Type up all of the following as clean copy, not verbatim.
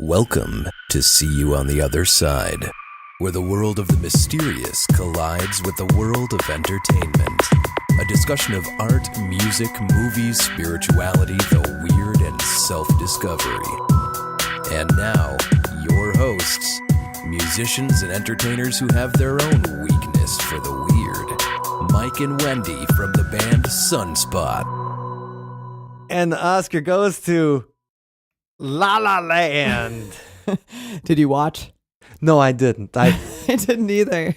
Welcome to See You on the Other Side, where the world of the mysterious collides with the world of entertainment. A discussion of art, music, movies, spirituality, the weird, and self-discovery. And now, your hosts, musicians and entertainers who have their own weakness for the weird, Mike and Wendy from the band Sunspot. And the Oscar goes to La La Land. Did you watch? No, I didn't. I didn't either.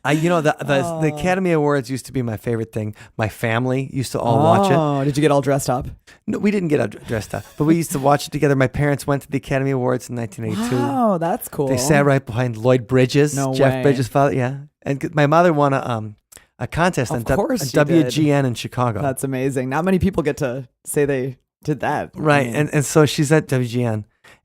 The Academy Awards used to be my favorite thing. My family used to all watch it. Oh, did you get all dressed up? No, we didn't get dressed up, but we used to watch it together. My parents went to the Academy Awards in 1982. Oh, that's cool. They sat right behind Lloyd Bridges, No Jeff way. Bridges' father. Yeah, and my mother won a contest on WGN in Chicago. That's amazing. Not many people get to say they did that. Right, and so she's at WGN,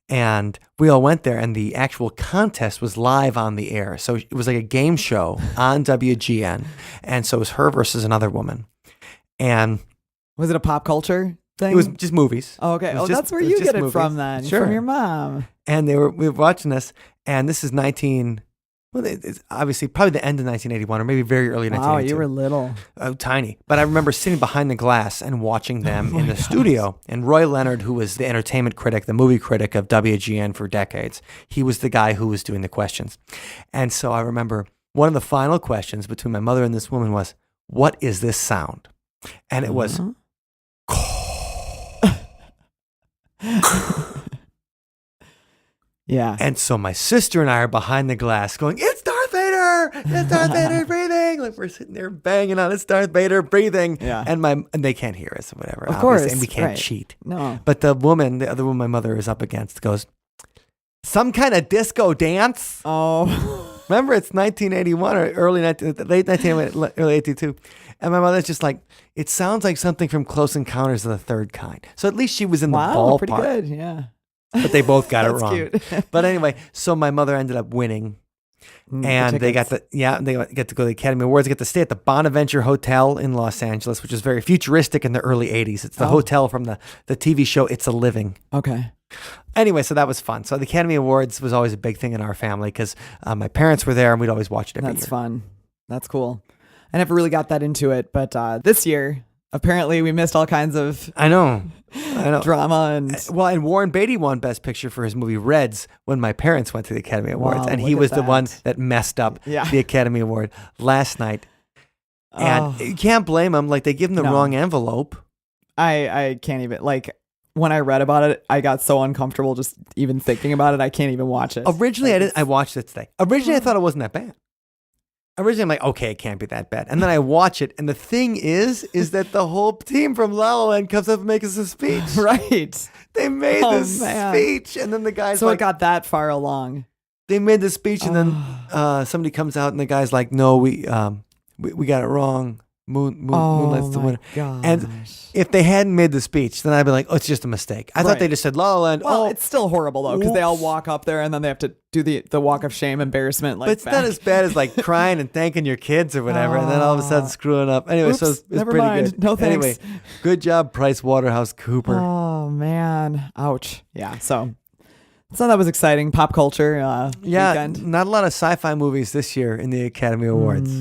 and we all went there, and the actual contest was live on the air. So it was like a game show on WGN, and so it was her versus another woman. And was it a pop culture thing? it was just movies. Oh, okay. It was That's where it was you just get it movies. from then. Sure. From your mom. And we were watching this, and this is it's obviously probably the end of 1981 or maybe very early 1982. Wow, you were little. Tiny. But I remember sitting behind the glass and watching them in the studio. And Roy Leonard, who was the entertainment critic, the movie critic of WGN for decades, he was the guy who was doing the questions. And so I remember one of the final questions between my mother and this woman was, "What is this sound?" And it was... Yeah. And so my sister and I are behind the glass going, "It's Darth Vader! It's Darth Vader breathing!" Like we're sitting there banging on, "It's Darth Vader breathing!" Yeah. And they can't hear us or whatever. Of obviously, course, and we can't right. cheat. No. But the other woman my mother is up against goes, "Some kind of disco dance." Oh. Remember, it's 1981 or late 1981, early 82. And my mother's just like, "It sounds like something from Close Encounters of the Third Kind." So at least she was in the ballpark. Pretty good. Yeah. But they both got it That's wrong. cute. But anyway, so my mother ended up winning. And they got to go to the Academy Awards. They get to stay at the Bonaventure Hotel in Los Angeles, which is very futuristic in the early 80s. It's the hotel from the TV show It's a Living. Okay. Anyway, so that was fun. So the Academy Awards was always a big thing in our family because my parents were there and we'd always watch it every year. That's fun. That's cool. I never really got that into it, but this year, apparently we missed all kinds of I know. drama and... And Warren Beatty won Best Picture for his movie Reds when my parents went to the Academy Awards. Wow, And he look was at the one that. that messed up Yeah. the Academy Award last night. And you can't blame him. Like, they give him the wrong envelope. I can't even, like, when I read about it, I got so uncomfortable just even thinking about it. I can't even watch it. Originally, I watched it today. Originally, I thought it wasn't that bad. Originally, I'm like, okay, it can't be that bad. And then I watch it, and the thing is that the whole team from La La Land comes up and makes us a speech. Right. They made this speech, and then the guy's So like... it got that far along. They made the speech, and then somebody comes out, and the guy's like, "No, we got it wrong. Moonlight's the winner." Gosh. And if they hadn't made the speech, then I'd be like, "Oh, it's just a mistake." I thought Right. they just said La La Land. Well, it's still horrible, though, because they all Whoops. walk up there, and then they have to do the walk of shame, embarrassment. Like, but it's not as bad as like crying and thanking your kids or whatever, and then all of a sudden screwing up. Anyway, so Oops, it's never pretty mind. good. No thanks. Anyway, good job, Price Waterhouse Cooper. Oh, man. Ouch. Yeah, so that was exciting. Pop culture weekend. Not a lot of sci-fi movies this year in the Academy Awards.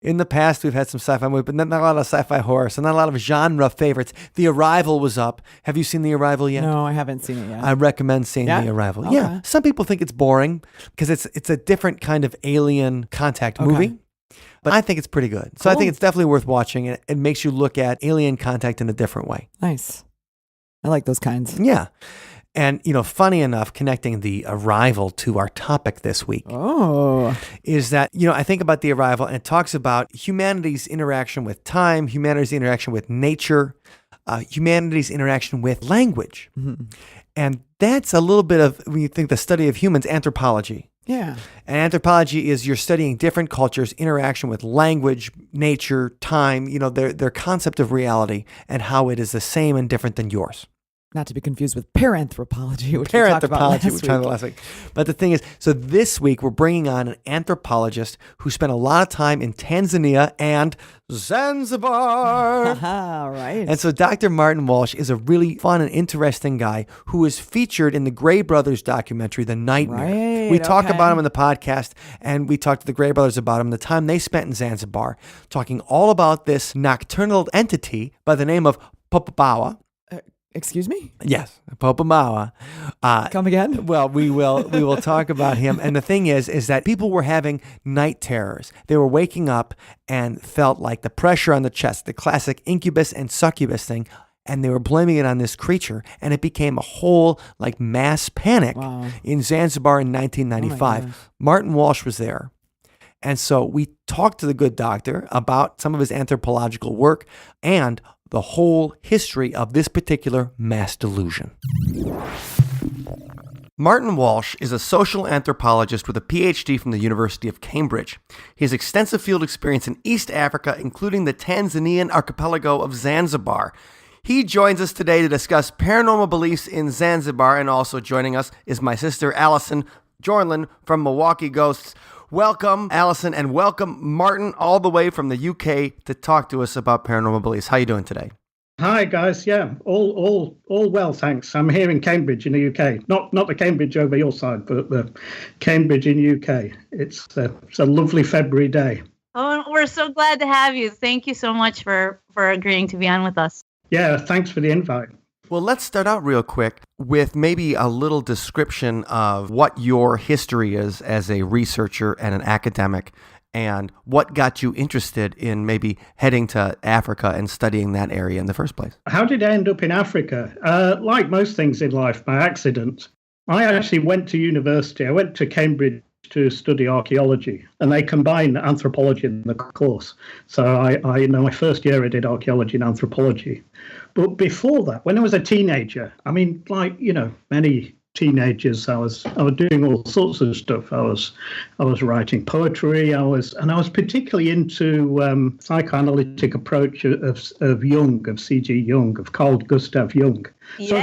In the past, we've had some sci-fi movies, but not a lot of sci-fi horror, so not a lot of genre favorites. The Arrival was up. Have you seen The Arrival yet? No, I haven't seen it yet. I recommend seeing Yeah? The Arrival. Okay. Yeah, some people think it's boring because it's a different kind of alien contact movie, but I think it's pretty good. So I Cool. think it's definitely worth watching. It makes you look at alien contact in a different way. Nice. I like those kinds. Yeah. And, funny enough, connecting The Arrival to our topic this week is that, I think about The Arrival and it talks about humanity's interaction with time, humanity's interaction with nature, humanity's interaction with language. Mm-hmm. And that's a little bit of, when you think the study of humans, anthropology. Yeah. And anthropology is you're studying different cultures' interaction with language, nature, time, their concept of reality and how it is the same and different than yours. Not to be confused with paranthropology, which we talked about last week. But the thing is, so this week we're bringing on an anthropologist who spent a lot of time in Tanzania and Zanzibar. Right. And so Dr. Martin Walsh is a really fun and interesting guy who is featured in the Gray Brothers documentary, The Nightmare. Right, We talk about him in the podcast, and we talked to the Gray Brothers about him, the time they spent in Zanzibar, talking all about this nocturnal entity by the name of Popobawa. Excuse me? Yes, Popobawa. Come again? Well, we will talk about him. And the thing is that people were having night terrors. They were waking up and felt like the pressure on the chest, the classic incubus and succubus thing, and they were blaming it on this creature. And it became a whole like mass panic in Zanzibar in 1995. Martin Walsh was there. And so we talked to the good doctor about some of his anthropological work and the whole history of this particular mass delusion. Martin Walsh is a social anthropologist with a PhD from the University of Cambridge. He has extensive field experience in East Africa, including the Tanzanian archipelago of Zanzibar. He joins us today to discuss paranormal beliefs in Zanzibar, and also joining us is my sister Allison Jornlin from Milwaukee Ghosts. Welcome, Allison, and welcome, Martin, all the way from the UK to talk to us about paranormal beliefs. How are you doing today? Hi, guys. Yeah, all well, thanks. I'm here in Cambridge in the UK. Not the Cambridge over your side, but the Cambridge in UK. It's a lovely February day. Oh, we're so glad to have you. Thank you so much for agreeing to be on with us. Yeah, thanks for the invite. Well, let's start out real quick with maybe a little description of what your history is as a researcher and an academic, and what got you interested in maybe heading to Africa and studying that area in the first place. How did I end up in Africa? Like most things in life, by accident. I actually went to university. I went to Cambridge to study archaeology, and they combine anthropology in the course. So I in my first year I did archaeology and anthropology. But before that, when I was a teenager, I mean, like, you know, many teenagers, I was doing all sorts of stuff. I was writing poetry. I was particularly into psychoanalytic approach of Jung, of C.G. Jung, of Carl Gustav Jung. So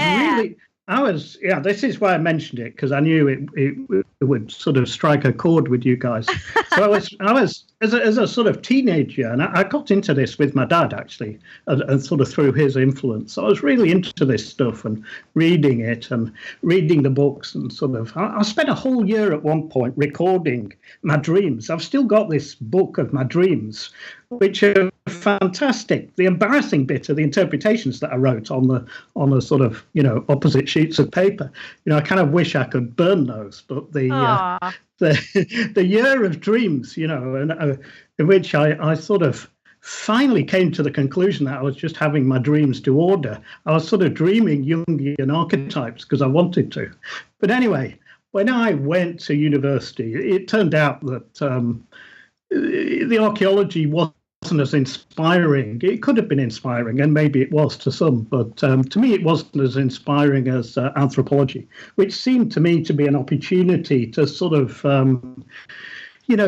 this is why I mentioned it, because I knew it would sort of strike a chord with you guys. So I was as a sort of teenager, and I got into this with my dad, actually, and sort of through his influence. So I was really into this stuff and reading it and reading the books, and sort of, I spent a whole year at one point recording my dreams. I've still got this book of my dreams, which are fantastic. The embarrassing bit are the interpretations that I wrote on the sort of, you know, opposite sheets of paper. You know, I kind of wish I could burn those, but the year of dreams, you know, and in which I sort of finally came to the conclusion that I was just having my dreams to order. I was sort of dreaming Jungian archetypes because I wanted to. But anyway, when I went to university, it turned out that the archaeology wasn't as inspiring. It could have been inspiring, and maybe it was to some, but to me it wasn't as inspiring as anthropology, which seemed to me to be an opportunity to sort of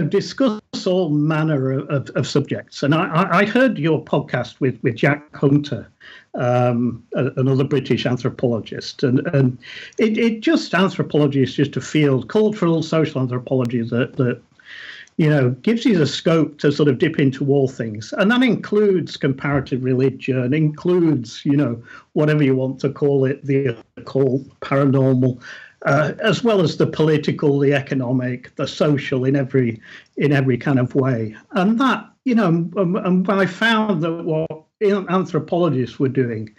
discuss all manner of subjects. And I heard your podcast with Jack Hunter, another British anthropologist, and it just, anthropology is just a field, cultural social anthropology, that you know, gives you the scope to sort of dip into all things. And that includes comparative religion, includes, you know, whatever you want to call it, the occult, paranormal, as well as the political, the economic, the social, in every kind of way. And that, you know, and I found that what anthropologists were doing,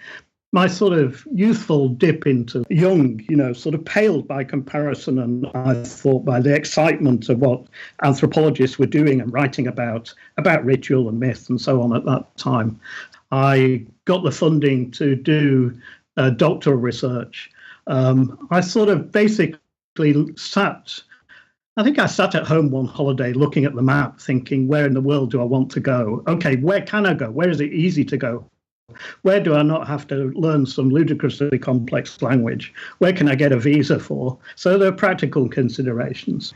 my sort of youthful dip into Jung, you know, sort of paled by comparison, and I thought by the excitement of what anthropologists were doing and writing about ritual and myth and so on at that time. I got the funding to do doctoral research. I sort of basically sat at home one holiday looking at the map, thinking, where in the world do I want to go? Okay, where can I go? Where is it easy to go? Where do I not have to learn some ludicrously complex language? Where can I get a visa for? So there are practical considerations.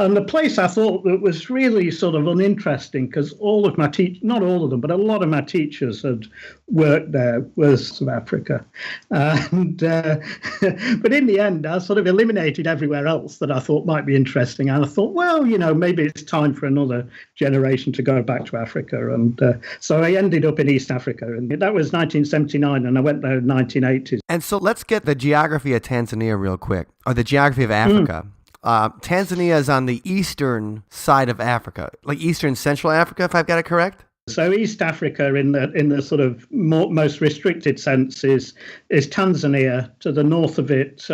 And the place I thought that was really sort of uninteresting, because all of my not all of them, but a lot of my teachers had worked there, was South Africa. And but in the end, I sort of eliminated everywhere else that I thought might be interesting. And I thought, well, maybe it's time for another generation to go back to Africa. And so I ended up in East Africa. And that was 1979, and I went there in 1980s. And so let's get the geography of Tanzania real quick, or the geography of Africa. Tanzania is on the eastern side of Africa, like eastern Central Africa, if I've got it correct. So East Africa, in the sort of most restricted sense, is Tanzania. To the north of it,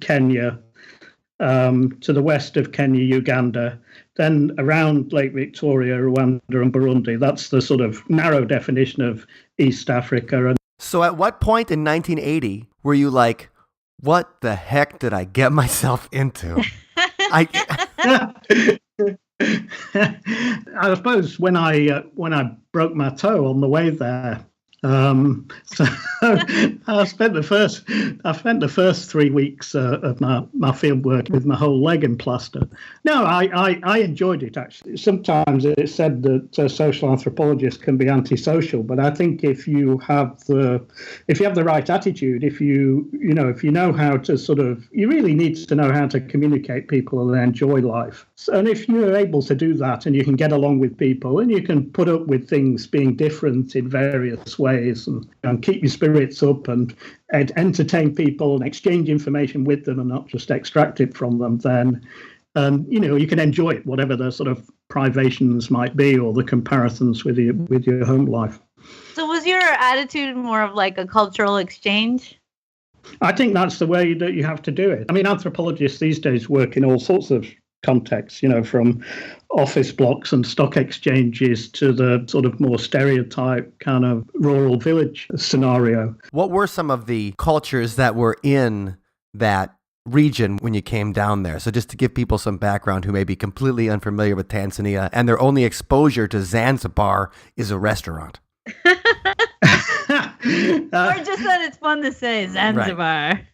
Kenya. To the west of Kenya, Uganda. Then around Lake Victoria, Rwanda and Burundi. That's the sort of narrow definition of East Africa. And so at what point in 1980 were you like, what the heck did I get myself into? I suppose when I broke my toe on the way there, so I spent the first 3 weeks of my field work with my whole leg in plaster. No, I enjoyed it actually. Sometimes it's said that social anthropologists can be antisocial, but I think if you have the right attitude, if you know how to you really need to know how to communicate people and enjoy life. And if you're able to do that, and you can get along with people, and you can put up with things being different in various ways, and keep your spirits up and entertain people and exchange information with them and not just extract it from them, then you can enjoy it, whatever the sort of privations might be or the comparisons with your home life. So was your attitude more of like a cultural exchange? I think that's the way that you have to do it. I mean, anthropologists these days work in all sorts of contexts, from office blocks and stock exchanges to the sort of more stereotype kind of rural village scenario. What were some of the cultures that were in that region when you came down there? So just to give people some background who may be completely unfamiliar with Tanzania and their only exposure to Zanzibar is a restaurant. Or just that it's fun to say Zanzibar. Right.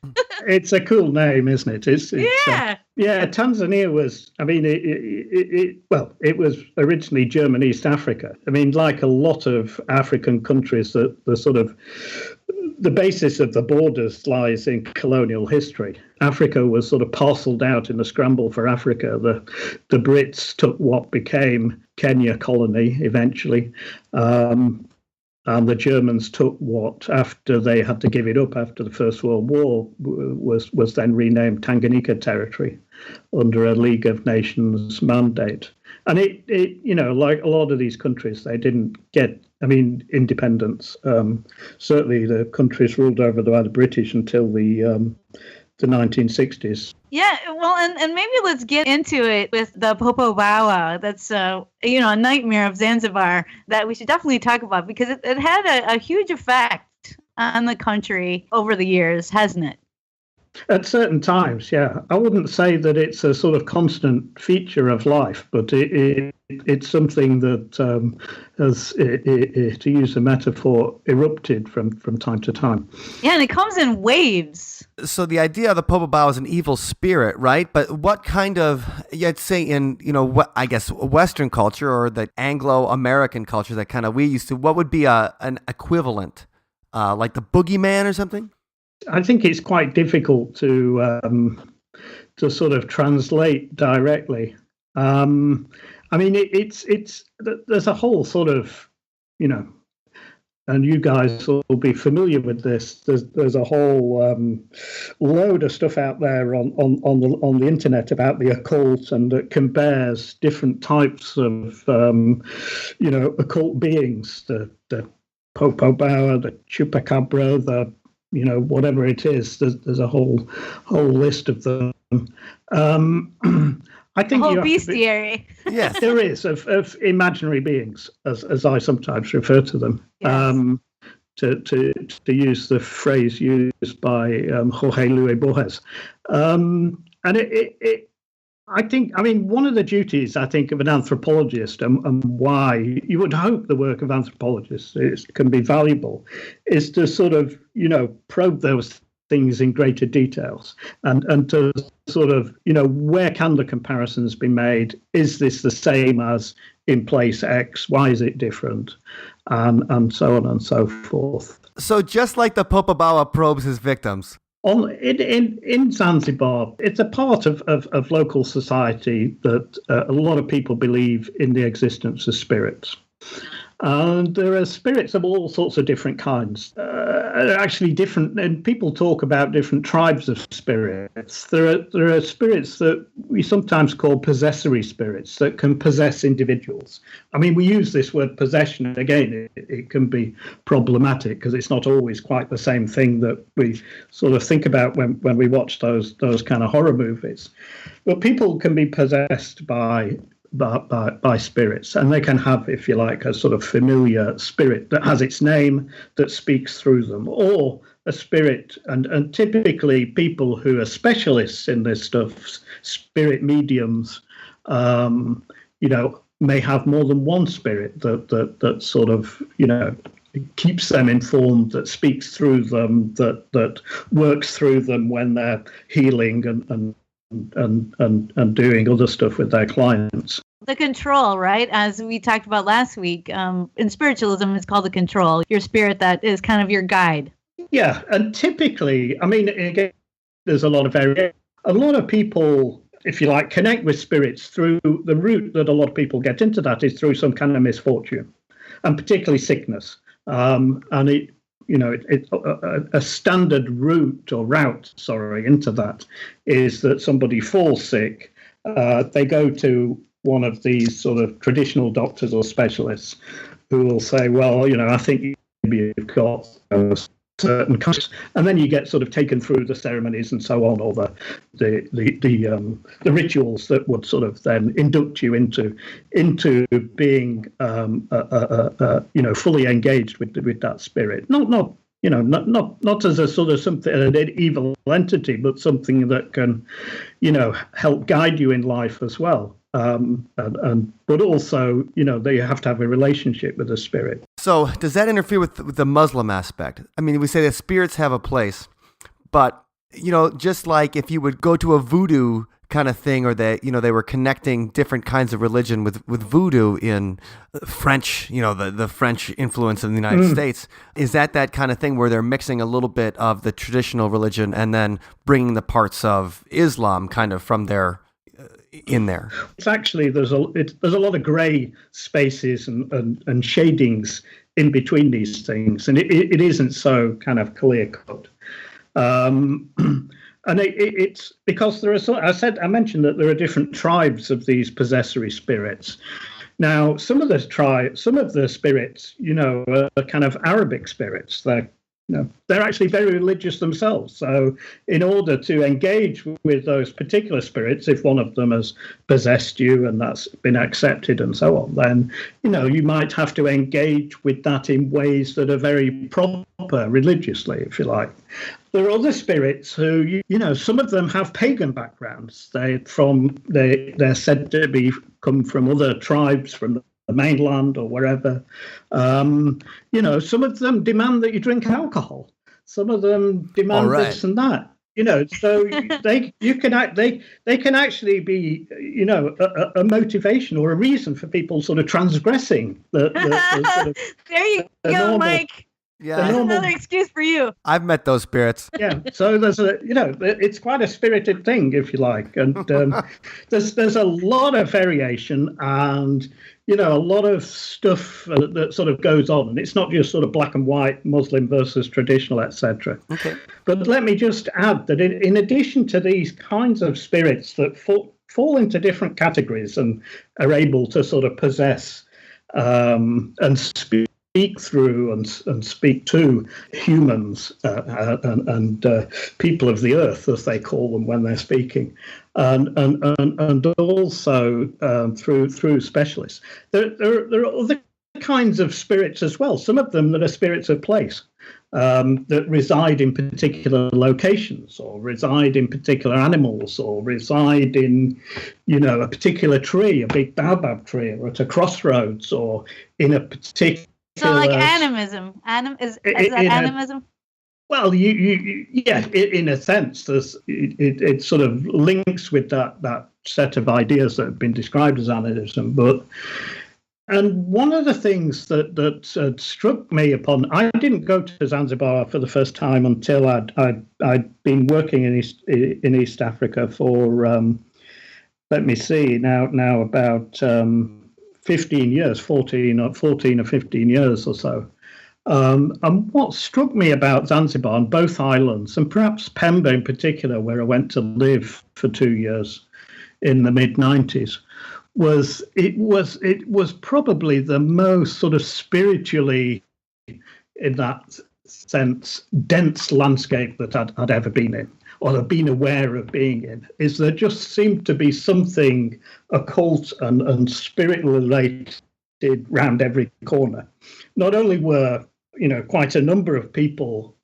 It's a cool name, isn't it? It's yeah. Tanzania was. I mean, it was originally German East Africa. I mean, like a lot of African countries, the basis of the borders lies in colonial history. Africa was sort of parceled out in the scramble for Africa. The Brits took what became Kenya colony eventually. And the Germans took what, after they had to give it up after the First World War, was then renamed Tanganyika Territory under a League of Nations mandate. And it like a lot of these countries, they didn't get, independence. Certainly the countries ruled over by the British until the 1960s. Yeah, well, and maybe let's get into it with the Popobawa. That's a nightmare of Zanzibar that we should definitely talk about, because it had a huge effect on the country over the years, hasn't it? At certain times, yeah. I wouldn't say that it's a sort of constant feature of life, but it's something that has, to use a metaphor, erupted from time to time. Yeah, and it comes in waves. So the idea of the Popobawa is an evil spirit, right? But what kind of, I'd say in, I guess Western culture or the Anglo-American culture that kind of we used to, what would be an equivalent, like the boogeyman or something? I think it's quite difficult to sort of translate directly. It's there's a whole sort of, and you guys will be familiar with this. There's a whole load of stuff out there on the internet about the occult, and that compares different types of occult beings, the Popobawa, the chupacabra, the whatever it is. There's a whole list of them. I think the whole bestiary. Yes, there is of imaginary beings, as I sometimes refer to them. Yes. To use the phrase used by Jorge Luis Borges, and I think, one of the duties, I think, of an anthropologist, and why you would hope the work of anthropologists can be valuable, is to sort of, probe those things in greater details, and to sort of, where can the comparisons be made? Is this the same as in place X? Why is it different? And so on and so forth. So just like the Popobawa probes his victims. In Zanzibar, it's a part of local society that a lot of people believe in the existence of spirits. And there are spirits of all sorts of different kinds. Actually, different, and people talk about different tribes of spirits. There are spirits that we sometimes call possessory spirits that can possess individuals. I mean, we use this word possession. Again, it can be problematic because it's not always quite the same thing that we sort of think about when we watch those kind of horror movies. But people can be possessed by spirits, and they can have, if you like, a sort of familiar spirit that has its name that speaks through them, or a spirit, and typically people who are specialists in this stuff, spirit mediums, may have more than one spirit that sort of, keeps them informed, that speaks through them, that works through them when they're healing and doing other stuff with their clients. The control, right? As we talked about last week, in spiritualism, it's called the control. Your spirit that is kind of your guide. Yeah, and typically, I mean, again, there's a lot of variation. A lot of people, if you like, connect with spirits through the route that a lot of people get into that is through some kind of misfortune, and particularly sickness. And a standard route into that is that somebody falls sick, they go to one of these sort of traditional doctors or specialists who will say, well, I think maybe you've got certain kinds, and then you get sort of taken through the ceremonies and so on, or the rituals that would sort of then induct you into being fully engaged with that spirit. Not as a sort of something, an evil entity, but something that can, help guide you in life as well. But also, they have to have a relationship with the spirit. So does that interfere with the Muslim aspect? I mean, we say that spirits have a place, but, just like if you would go to a voodoo kind of thing, or that, they were connecting different kinds of religion with voodoo in French, the French influence in the United States. Is that kind of thing where they're mixing a little bit of the traditional religion and then bringing the parts of Islam kind of from their in there? It's actually, there's a lot of gray spaces and shadings in between these things, and it isn't so kind of clear cut. And it's because there are, I mentioned that there are different tribes of these possessory spirits. Now, some of the spirits, are kind of Arabic spirits. They're actually very religious themselves. So in order to engage with those particular spirits, if one of them has possessed you and that's been accepted and so on, then, you might have to engage with that in ways that are very proper religiously, if you like. There are other spirits who, some of them have pagan backgrounds. They're said to come from other tribes, from the mainland or wherever. Some of them demand that you drink alcohol. Some of them demand this and that. So they can actually be, a motivation or a reason for people sort of transgressing the sort of, there you go, normal, Mike. Yeah, that's another excuse for you. I've met those spirits. Yeah, so there's it's quite a spirited thing, if you like, and there's a lot of variation and a lot of stuff that sort of goes on, and it's not just sort of black and white, Muslim versus traditional, etc. Okay. But let me just add that in addition to these kinds of spirits that fall into different categories and are able to sort of possess and speak through and speak to humans and people of the earth, as they call them when they're speaking, and also through specialists. There are other kinds of spirits as well. Some of them that are spirits of place that reside in particular locations, or reside in particular animals, or reside in a particular tree, a big baobab tree, or at a crossroads, or in a particular. So like animism. Is that animism? Well, yeah, in a sense, it sort of links with that set of ideas that have been described as animism. And one of the things that struck me I didn't go to Zanzibar for the first time until I'd been working in East Africa for let me see now about 15 years, 14 or 15 years or so. And what struck me about Zanzibar and both islands, and perhaps Pemba in particular, where I went to live for 2 years in the mid-90s, was it was probably the most sort of spiritually, in that sense, dense landscape that I'd ever been in, or have been aware of being in. Is there just seemed to be something occult and spirit related round every corner. Not only were quite a number of people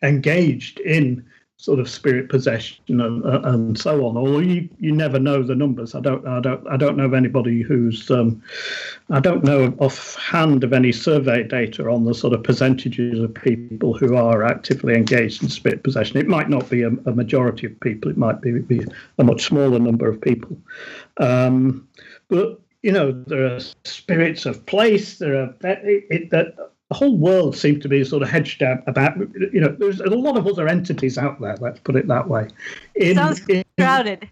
engaged in sort of spirit possession and so on. Although you never know the numbers. I don't know of anybody who's I don't know offhand of any survey data on the sort of percentages of people who are actively engaged in spirit possession. It might not be a majority of people. It might be a much smaller number of people. But there are spirits of place. There are the whole world seems to be sort of hedged about. There's a lot of other entities out there. Let's put it that way. Sounds crowded.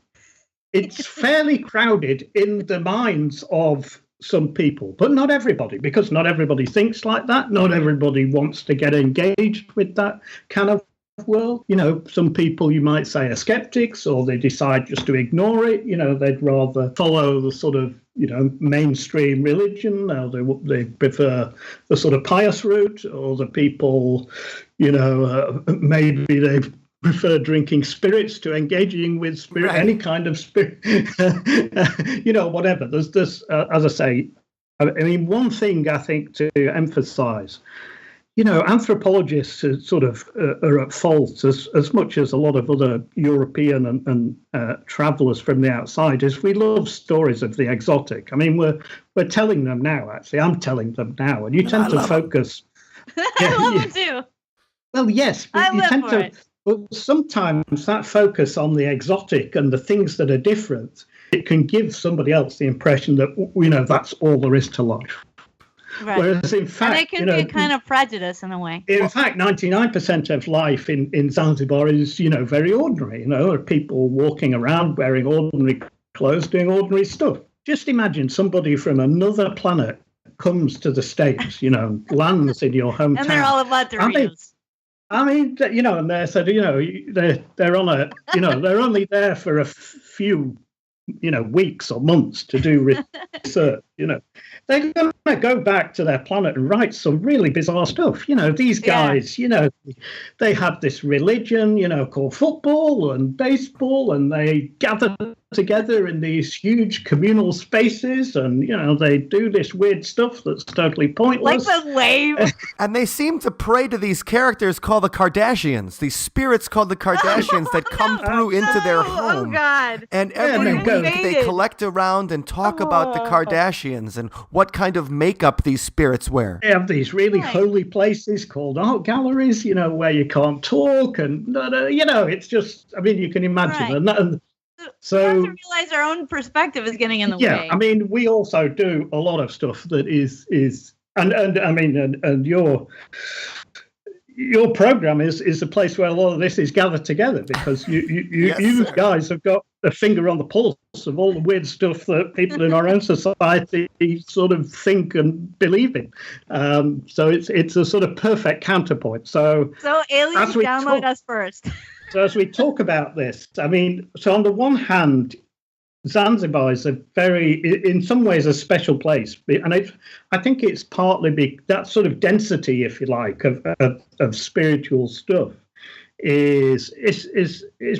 It's fairly crowded in the minds of some people, but not everybody, because not everybody thinks like that. Not everybody wants to get engaged with that kind of world. Some people you might say are skeptics, or they decide just to ignore it. They'd rather follow the sort of mainstream religion. They prefer the sort of pious route, or the people, maybe they prefer drinking spirits to engaging with spirit, right. Any kind of spirit, whatever. There's as I say, I mean, one thing I think to emphasize, anthropologists are sort of are at fault as much as a lot of other European and travellers from the outside, is we love stories of the exotic. I mean, we're telling them now, actually. I'm telling them now. And you tend to focus. I love them too. Well, yes. But you tend to. But sometimes that focus on the exotic and the things that are different, it can give somebody else the impression that, that's all there is to life. Right. Whereas in fact, and it can be a kind of prejudice in a way. In fact, 99% of life in Zanzibar is, very ordinary. There are people walking around wearing ordinary clothes, doing ordinary stuff. Just imagine somebody from another planet comes to the States, lands in your hometown. And they're all about Doritos. I mean, and they're said, they're on a, they're only there for a few, weeks or months to do research. They're going to go back to their planet and write some really bizarre stuff. These guys, they have this religion, called football and baseball, and they gather together in these huge communal spaces, and they do this weird stuff that's totally pointless. Like the wave. And they seem to pray to these characters called the Kardashians, these spirits called the Kardashians that come through into their home. Oh God! And every week they collect around and talk about the Kardashians and what kind of makeup these spirits wear. They have these really holy places called art galleries, where you can't talk, and it's just, I mean, you can imagine. Right. And so we have to realize our own perspective is getting in the way. Yeah, I mean, we also do a lot of stuff that is and I mean, and your program is a place where a lot of this is gathered together, because you guys have got a finger on the pulse of all the weird stuff that people in our own society sort of think and believe in. So it's a sort of perfect counterpoint. So aliens download us first. So as we talk about this, I mean, so on the one hand, Zanzibar is in some ways, a special place, and I think it's partly that sort of density, if you like, of spiritual stuff is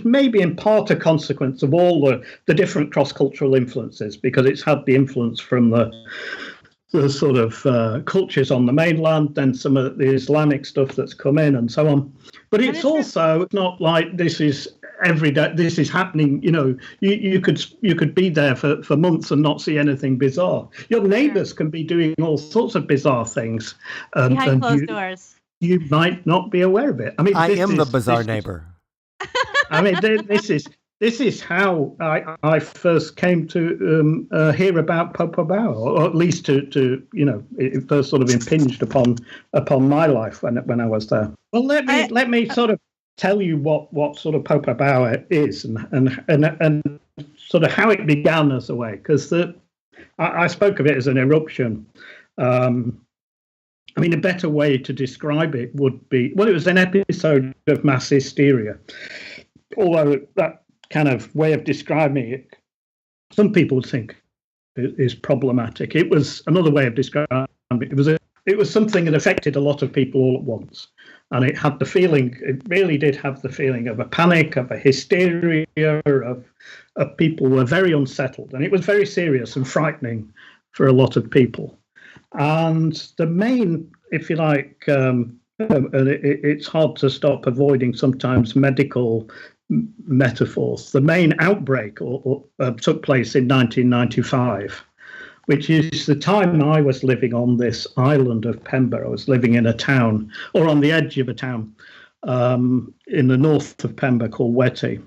maybe in part a consequence of all the different cross-cultural influences, because it's had the influence from the sort of cultures on the mainland, then some of the Islamic stuff that's come in and so on. But it's also not like this is every day. This is happening. You could be there for months and not see anything bizarre. Your neighbours can be doing all sorts of bizarre things behind closed doors. you might not be aware of it. I mean, I am the bizarre neighbor. I mean, this is how I first came to hear about Popobawa, or at least to it first sort of impinged upon my life when I was there. Well, let me sort of tell you what sort of Popobawa is and sort of how it began as a way, because I spoke of it as an eruption. I mean, a better way to describe it would be, well, it was an episode of mass hysteria. Although that kind of way of describing it, some people think is problematic. It was another way of describing it. It was something that affected a lot of people all at once. And it had the feeling, it really did have the feeling of a panic, of a hysteria, of people who were very unsettled. And it was very serious and frightening for a lot of people. And the main, if you like, it's hard to stop avoiding sometimes medical metaphors. The main outbreak took place in 1995, which is the time I was living on this island of Pemba. I was living in a town, or on the edge of a town, in the north of Pemba called Weti.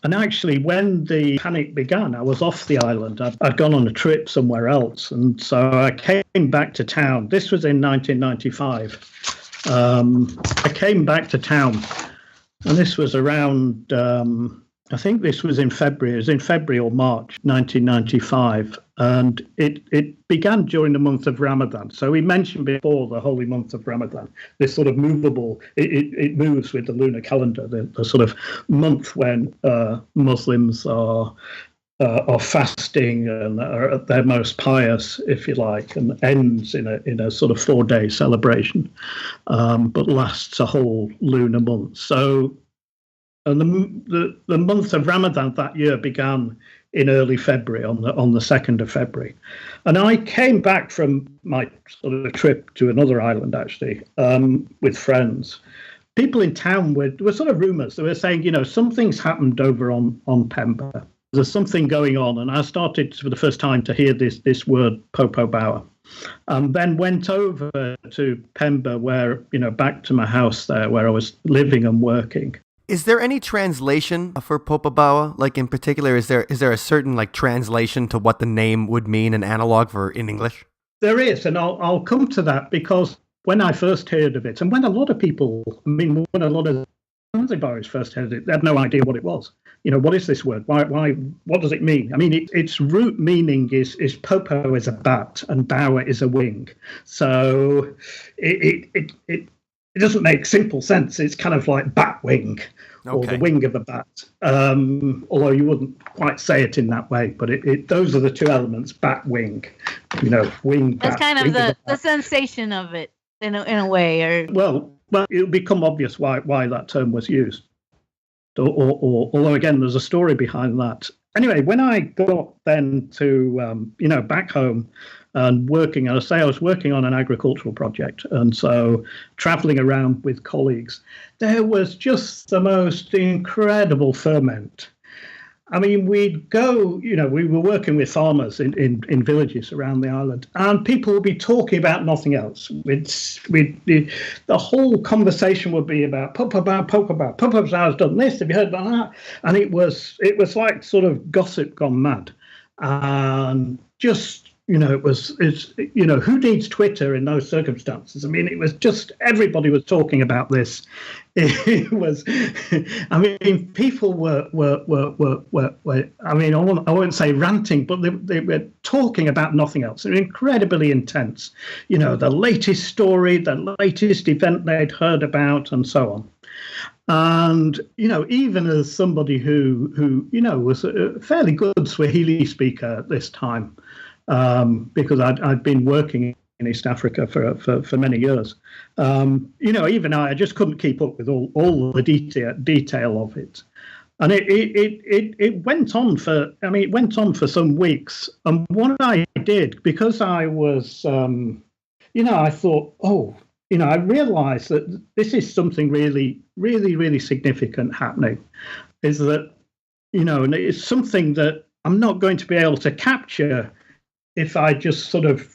And actually, when the panic began, I was off the island. I'd gone on a trip somewhere else. And so I came back to town. This was in 1995. I came back to town. And this was around, I think this was in February. It was in February or March 1995. And it began during the month of Ramadan. So we mentioned before the holy month of Ramadan, this sort of movable, it moves with the lunar calendar, the sort of month when Muslims are fasting and are at their most pious, if you like, and ends in a sort of 4-day celebration, but lasts a whole lunar month. So, and the month of Ramadan that year began in early February, on the 2nd of February. And I came back from my sort of trip to another island, actually, with friends. People in town there were sort of rumours. They were saying, something's happened over on Pemba. There's something going on. And I started for the first time to hear this word, Popobawa. And then went over to Pemba, where, back to my house there, where I was living and working. Is there any translation for Popobawa? Like in particular, is there a certain like translation to what the name would mean, an analog for in English? There is, and I'll come to that, because when I first heard of it, and when a lot of people, when a lot of Zanzibaris first heard it, they had no idea what it was. What is this word? Why? What does it mean? I mean, its root meaning is popo is a bat and bawa is a wing. So it doesn't make simple sense. It's kind of like bat wing, or the wing of a bat. Although you wouldn't quite say it in that way, but those are the two elements: bat wing, wing. That's bat, kind of the sensation of it in a way, or well, it'll become obvious why that term was used. Or although again, there's a story behind that. Anyway, when I got then to back home and working, I was working on an agricultural project, and so traveling around with colleagues, there was just the most incredible ferment. I mean, we'd go, we were working with farmers in villages around the island, and people would be talking about nothing else. The whole conversation would be about Popobawa's done this, have you heard about that? And it was like sort of gossip gone mad. And just, who needs Twitter in those circumstances? I mean, it was just, everybody was talking about this. It was, I mean, people were I mean, I won't say ranting, but they were talking about nothing else. It was incredibly intense. The latest story, the latest event they'd heard about, and so on. And, even as somebody who was a fairly good Swahili speaker at this time, because I'd been working in East Africa for many years. Even I just couldn't keep up with all the detail of it. And it went on for some weeks. And what I did, because I was, I thought, I realized that this is something really, really, really significant happening, is that, and it's something that I'm not going to be able to capture if I just sort of,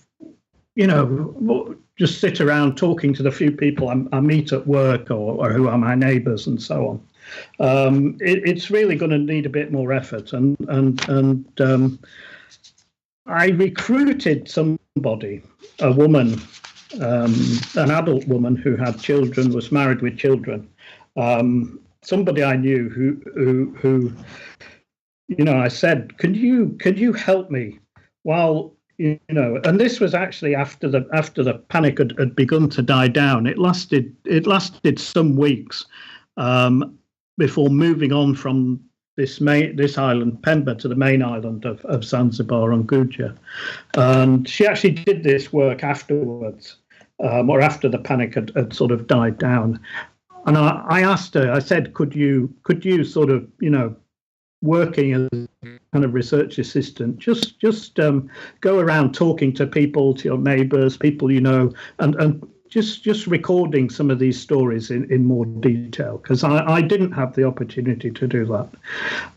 just sit around talking to the few people I meet at work or who are my neighbours and so on. It's really going to need a bit more effort. And I recruited somebody, a woman, an adult woman who had children, was married with children. Somebody I knew who I said, can you help me while and this was actually after the panic had begun to die down. It lasted some weeks before moving on from this island, Pemba, to the main island of Zanzibar on Guja. And she actually did this work afterwards, or after the panic had sort of died down. And I asked her, I said, could you sort of, working as kind of research assistant, just go around talking to people, to your neighbours, people and just recording some of these stories in more detail, because I didn't have the opportunity to do that.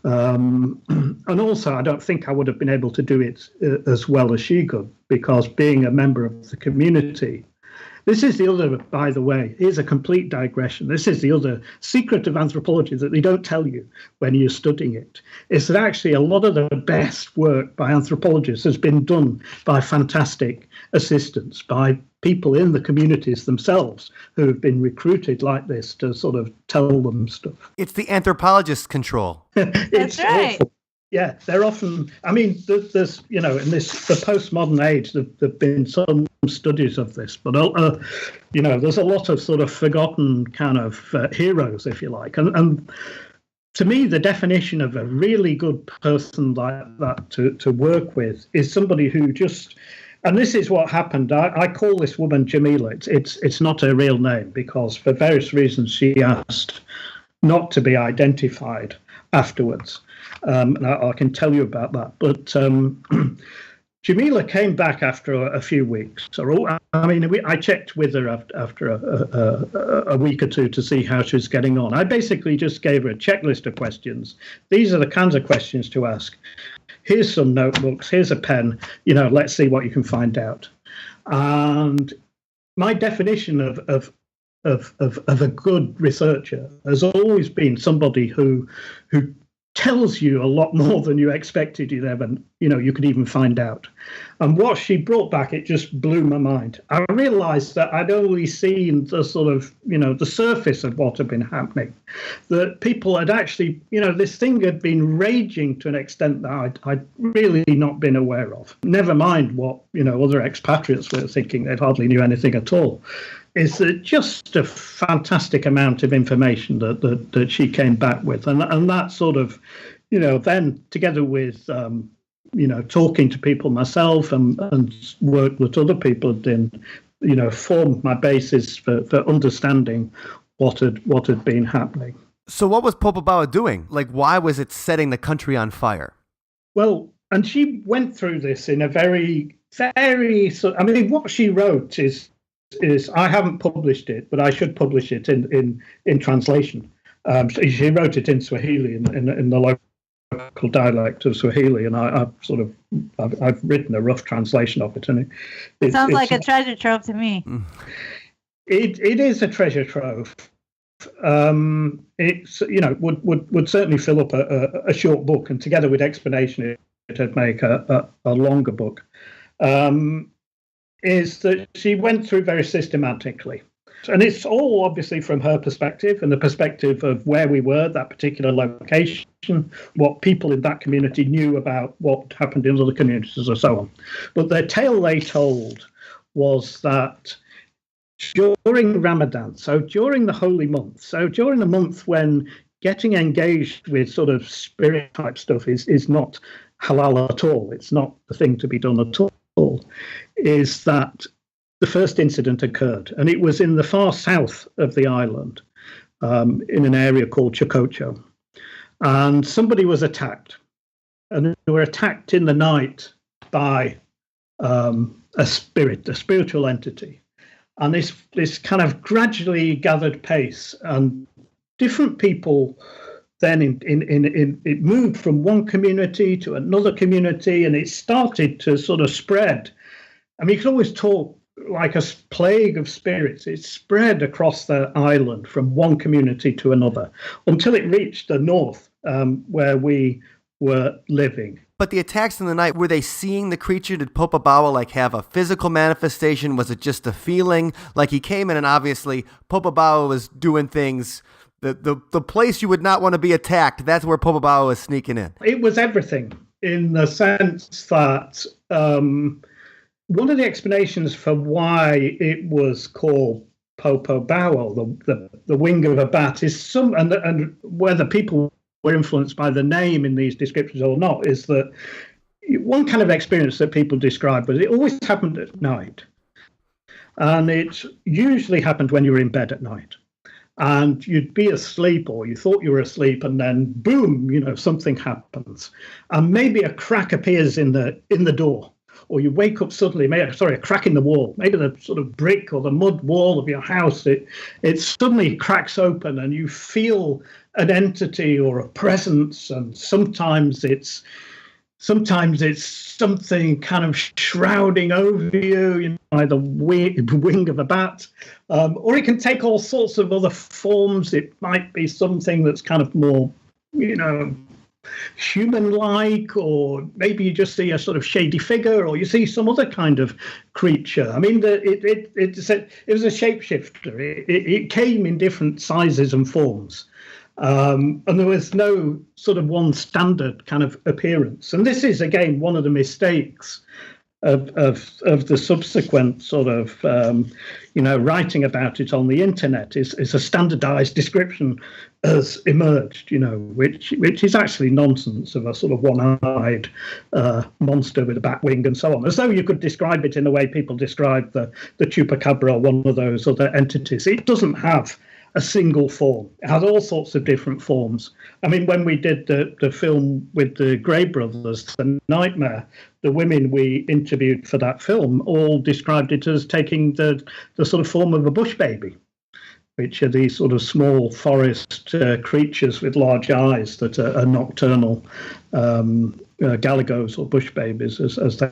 And also, I don't think I would have been able to do it as well as she could, because being a member of the community. This is the other, by the way, here's a complete digression. This is the other secret of anthropology that they don't tell you when you're studying it, is that actually a lot of the best work by anthropologists has been done by fantastic assistants, by people in the communities themselves who have been recruited like this to sort of tell them stuff. It's the anthropologist's control. That's right. Awful. Yeah, they're often, I mean, there's, in the postmodern age, there've been some studies of this, but, there's a lot of sort of forgotten kind of heroes, if you like. And to me, the definition of a really good person like that to work with is somebody who just, and this is what happened. I call this woman Jamila. It's not her real name, because for various reasons she asked not to be identified afterwards. And I can tell you about that. But Jamila came back after a few weeks. I checked with her after a week or two to see how she was getting on. I basically just gave her a checklist of questions. These are the kinds of questions to ask. Here's some notebooks. Here's a pen. Let's see what you can find out. And my definition of a good researcher has always been somebody who tells you a lot more than you expected you could even find out. And what she brought back, it just blew my mind. I realized that I'd only seen the sort of, the surface of what had been happening, that people had actually, this thing had been raging to an extent that I'd really not been aware of. Never mind what, other expatriates were thinking. They hardly knew anything at all. Is that just a fantastic amount of information that she came back with, and that sort of, then together with talking to people myself and work that other people had done, formed my basis for understanding what had been happening. So what was Popobawa doing? Like, why was it setting the country on fire? Well, and she went through this in a very, very what she wrote is I haven't published it, but I should publish it in translation. She wrote it in Swahili, in the local dialect of Swahili, and I've written a rough translation of it. And it sounds like a treasure trove to me. It is a treasure trove. It's would certainly fill up a short book, and together with explanation, it'd make a longer book. Is that she went through very systematically. And it's all obviously from her perspective and the perspective of where we were, that particular location, what people in that community knew about what happened in other communities and so on. But the tale they told was that during Ramadan, so during the holy month, so during the month when getting engaged with sort of spirit type stuff is not halal at all, it's not the thing to be done at all, is that the first incident occurred, and it was in the far south of the island, in an area called Chococho, and somebody was attacked, and they were attacked in the night by a spiritual entity, and this kind of gradually gathered pace, and different people. Then it moved from one community to another community, and it started to sort of spread. I mean, you can always talk like a plague of spirits. It spread across the island from one community to another until it reached the north, where we were living. But the attacks in the night, were they seeing the creature? Did Popobawa like have a physical manifestation? Was it just a feeling? Like he came in and obviously Popobawa was doing things. The place you would not want to be attacked, that's where Popobawa was sneaking in. It was everything, in the sense that one of the explanations for why it was called Popobawa, the wing of a bat, is and whether people were influenced by the name in these descriptions or not, is that one kind of experience that people describe was it always happened at night. And it usually happened when you were in bed at night. And you'd be asleep, or you thought you were asleep, and then boom, something happens. And maybe a crack appears in the door. Or you wake up suddenly, a crack in the wall, maybe the sort of brick or the mud wall of your house, it suddenly cracks open and you feel an entity or a presence, and sometimes it's something kind of shrouding over you, by the wing of a bat, or it can take all sorts of other forms. It might be something that's kind of more, human-like, or maybe you just see a sort of shady figure, or you see some other kind of creature. I mean, it was a shapeshifter. It came in different sizes and forms, and there was no sort of one standard kind of appearance. And this is again one of the mistakes of the subsequent sort of writing about it on the internet, is a standardized description has emerged, which is actually nonsense, of a sort of one-eyed monster with a bat wing and so on, as though you could describe it in the way people describe the chupacabra or one of those other entities. It doesn't have a single form. It has all sorts of different forms. I mean, when we did the film with the Grey Brothers, The Nightmare, the women we interviewed for that film all described it as taking the sort of form of a bush baby, which are these sort of small forest creatures with large eyes that are nocturnal galagos or bush babies, as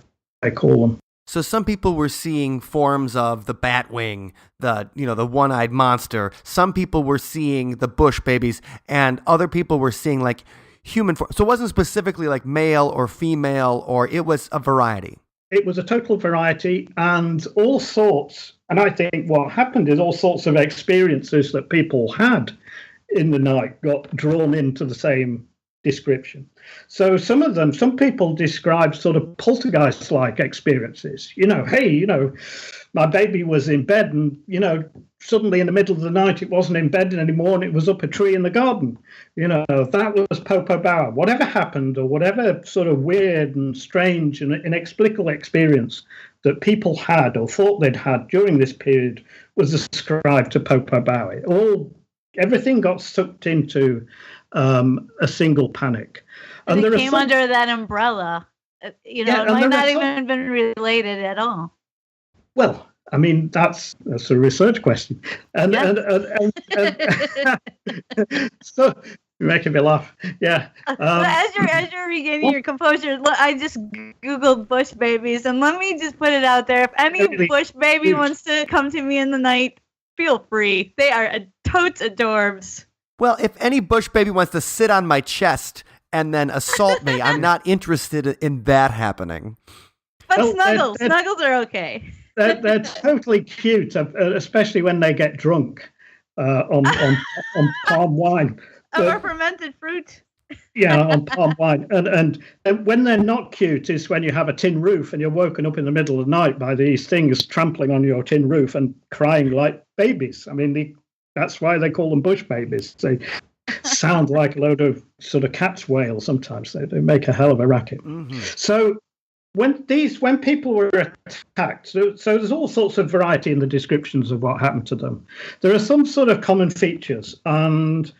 they call them. So some people were seeing forms of the Batwing, the one-eyed monster. Some people were seeing the bush babies, and other people were seeing like human form. So it wasn't specifically like male or female, or it was a variety. It was a total variety, and all sorts. And I think what happened is all sorts of experiences that people had in the night got drawn into the same description. So some people describe sort of poltergeist-like experiences. My baby was in bed, and suddenly in the middle of the night it wasn't in bed anymore, and it was up a tree in the garden. That was Popobawa. Whatever happened, or whatever sort of weird and strange and inexplicable experience that people had or thought they'd had during this period was ascribed to Popobawa. Everything got sucked into a single panic. And it came under that umbrella. It might not even been related at all. Well, I mean, that's a research question. And so you're making me laugh. Yeah. As you're regaining your composure, I just Googled bush babies, and let me just put it out there. If any bush baby wants to come to me in the night, feel free. They are totes adorbs. Well, if any bush baby wants to sit on my chest and then assault me, I'm not interested in that happening. But snuggles are okay. They're totally cute, especially when they get drunk on palm wine. Or fermented fruit. Yeah, on palm wine. And when they're not cute is when you have a tin roof and you're woken up in the middle of the night by these things trampling on your tin roof and crying like babies. I mean, that's why they call them bush babies. They sound like a load of sort of cat's wail sometimes. They make a hell of a racket. Mm-hmm. So when people were attacked, so there's all sorts of variety in the descriptions of what happened to them. There are some sort of common features, and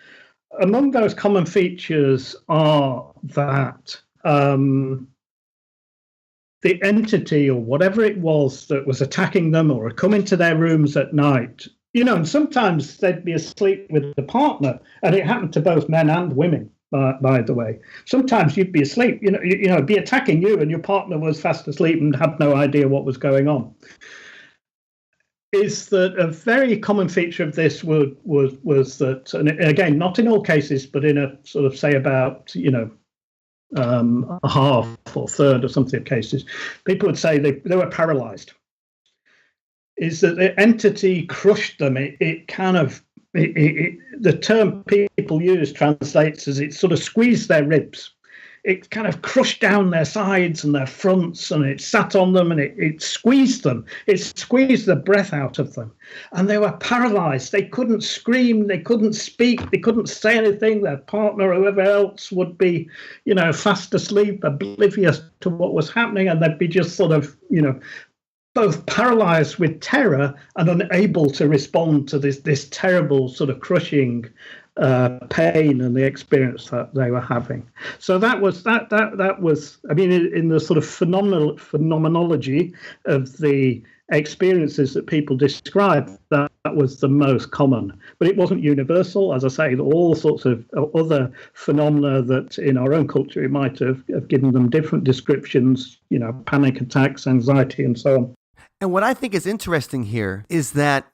among those common features are that the entity or whatever it was that was attacking them or had come into their rooms at night, and sometimes they'd be asleep with a partner, and it happened to both men and women, by the way. Sometimes you'd be asleep, be attacking you, and your partner was fast asleep and had no idea what was going on. is that a very common feature of this was that, and again, not in all cases, but in a sort of, say, about, a half or third or something of cases, people would say they were paralyzed. Is that the entity crushed them? The term people use translates as it sort of squeezed their ribs. It kind of crushed down their sides and their fronts, and it sat on them, and it squeezed them. It squeezed the breath out of them. And they were paralyzed. They couldn't scream. They couldn't speak. They couldn't say anything. Their partner, whoever else, would be, fast asleep, oblivious to what was happening. And they'd be just sort of, both paralyzed with terror and unable to respond to this terrible sort of crushing pain and the experience that they were having. So that was I mean, in the sort of phenomenology of the experiences that people describe, that was the most common. But it wasn't universal. As I say, all sorts of other phenomena that in our own culture it might have given them different descriptions, panic attacks, anxiety, and so on. And what I think is interesting here is that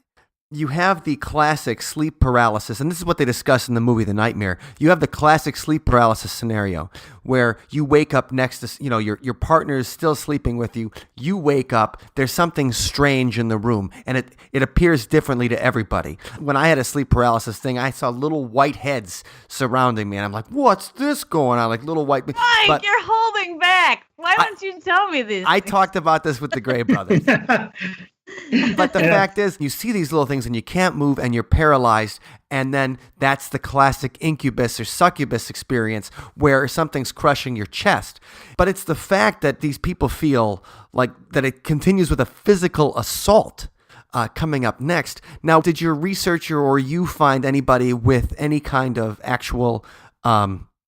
you have the classic sleep paralysis, and this is what they discuss in the movie The Nightmare. You have the classic sleep paralysis scenario where you wake up next to, your partner is still sleeping with you. You wake up, there's something strange in the room, and it appears differently to everybody. When I had a sleep paralysis thing, I saw little white heads surrounding me, and I'm like, what's this going on? Like little white... Mike, you're holding back. Why don't you tell me this? I talked about this with the Gray brothers. But the fact is, you see these little things and you can't move and you're paralyzed. And then that's the classic incubus or succubus experience where something's crushing your chest. But it's the fact that these people feel like that it continues with a physical assault coming up next. Now, did your researcher or you find anybody with any kind of actual...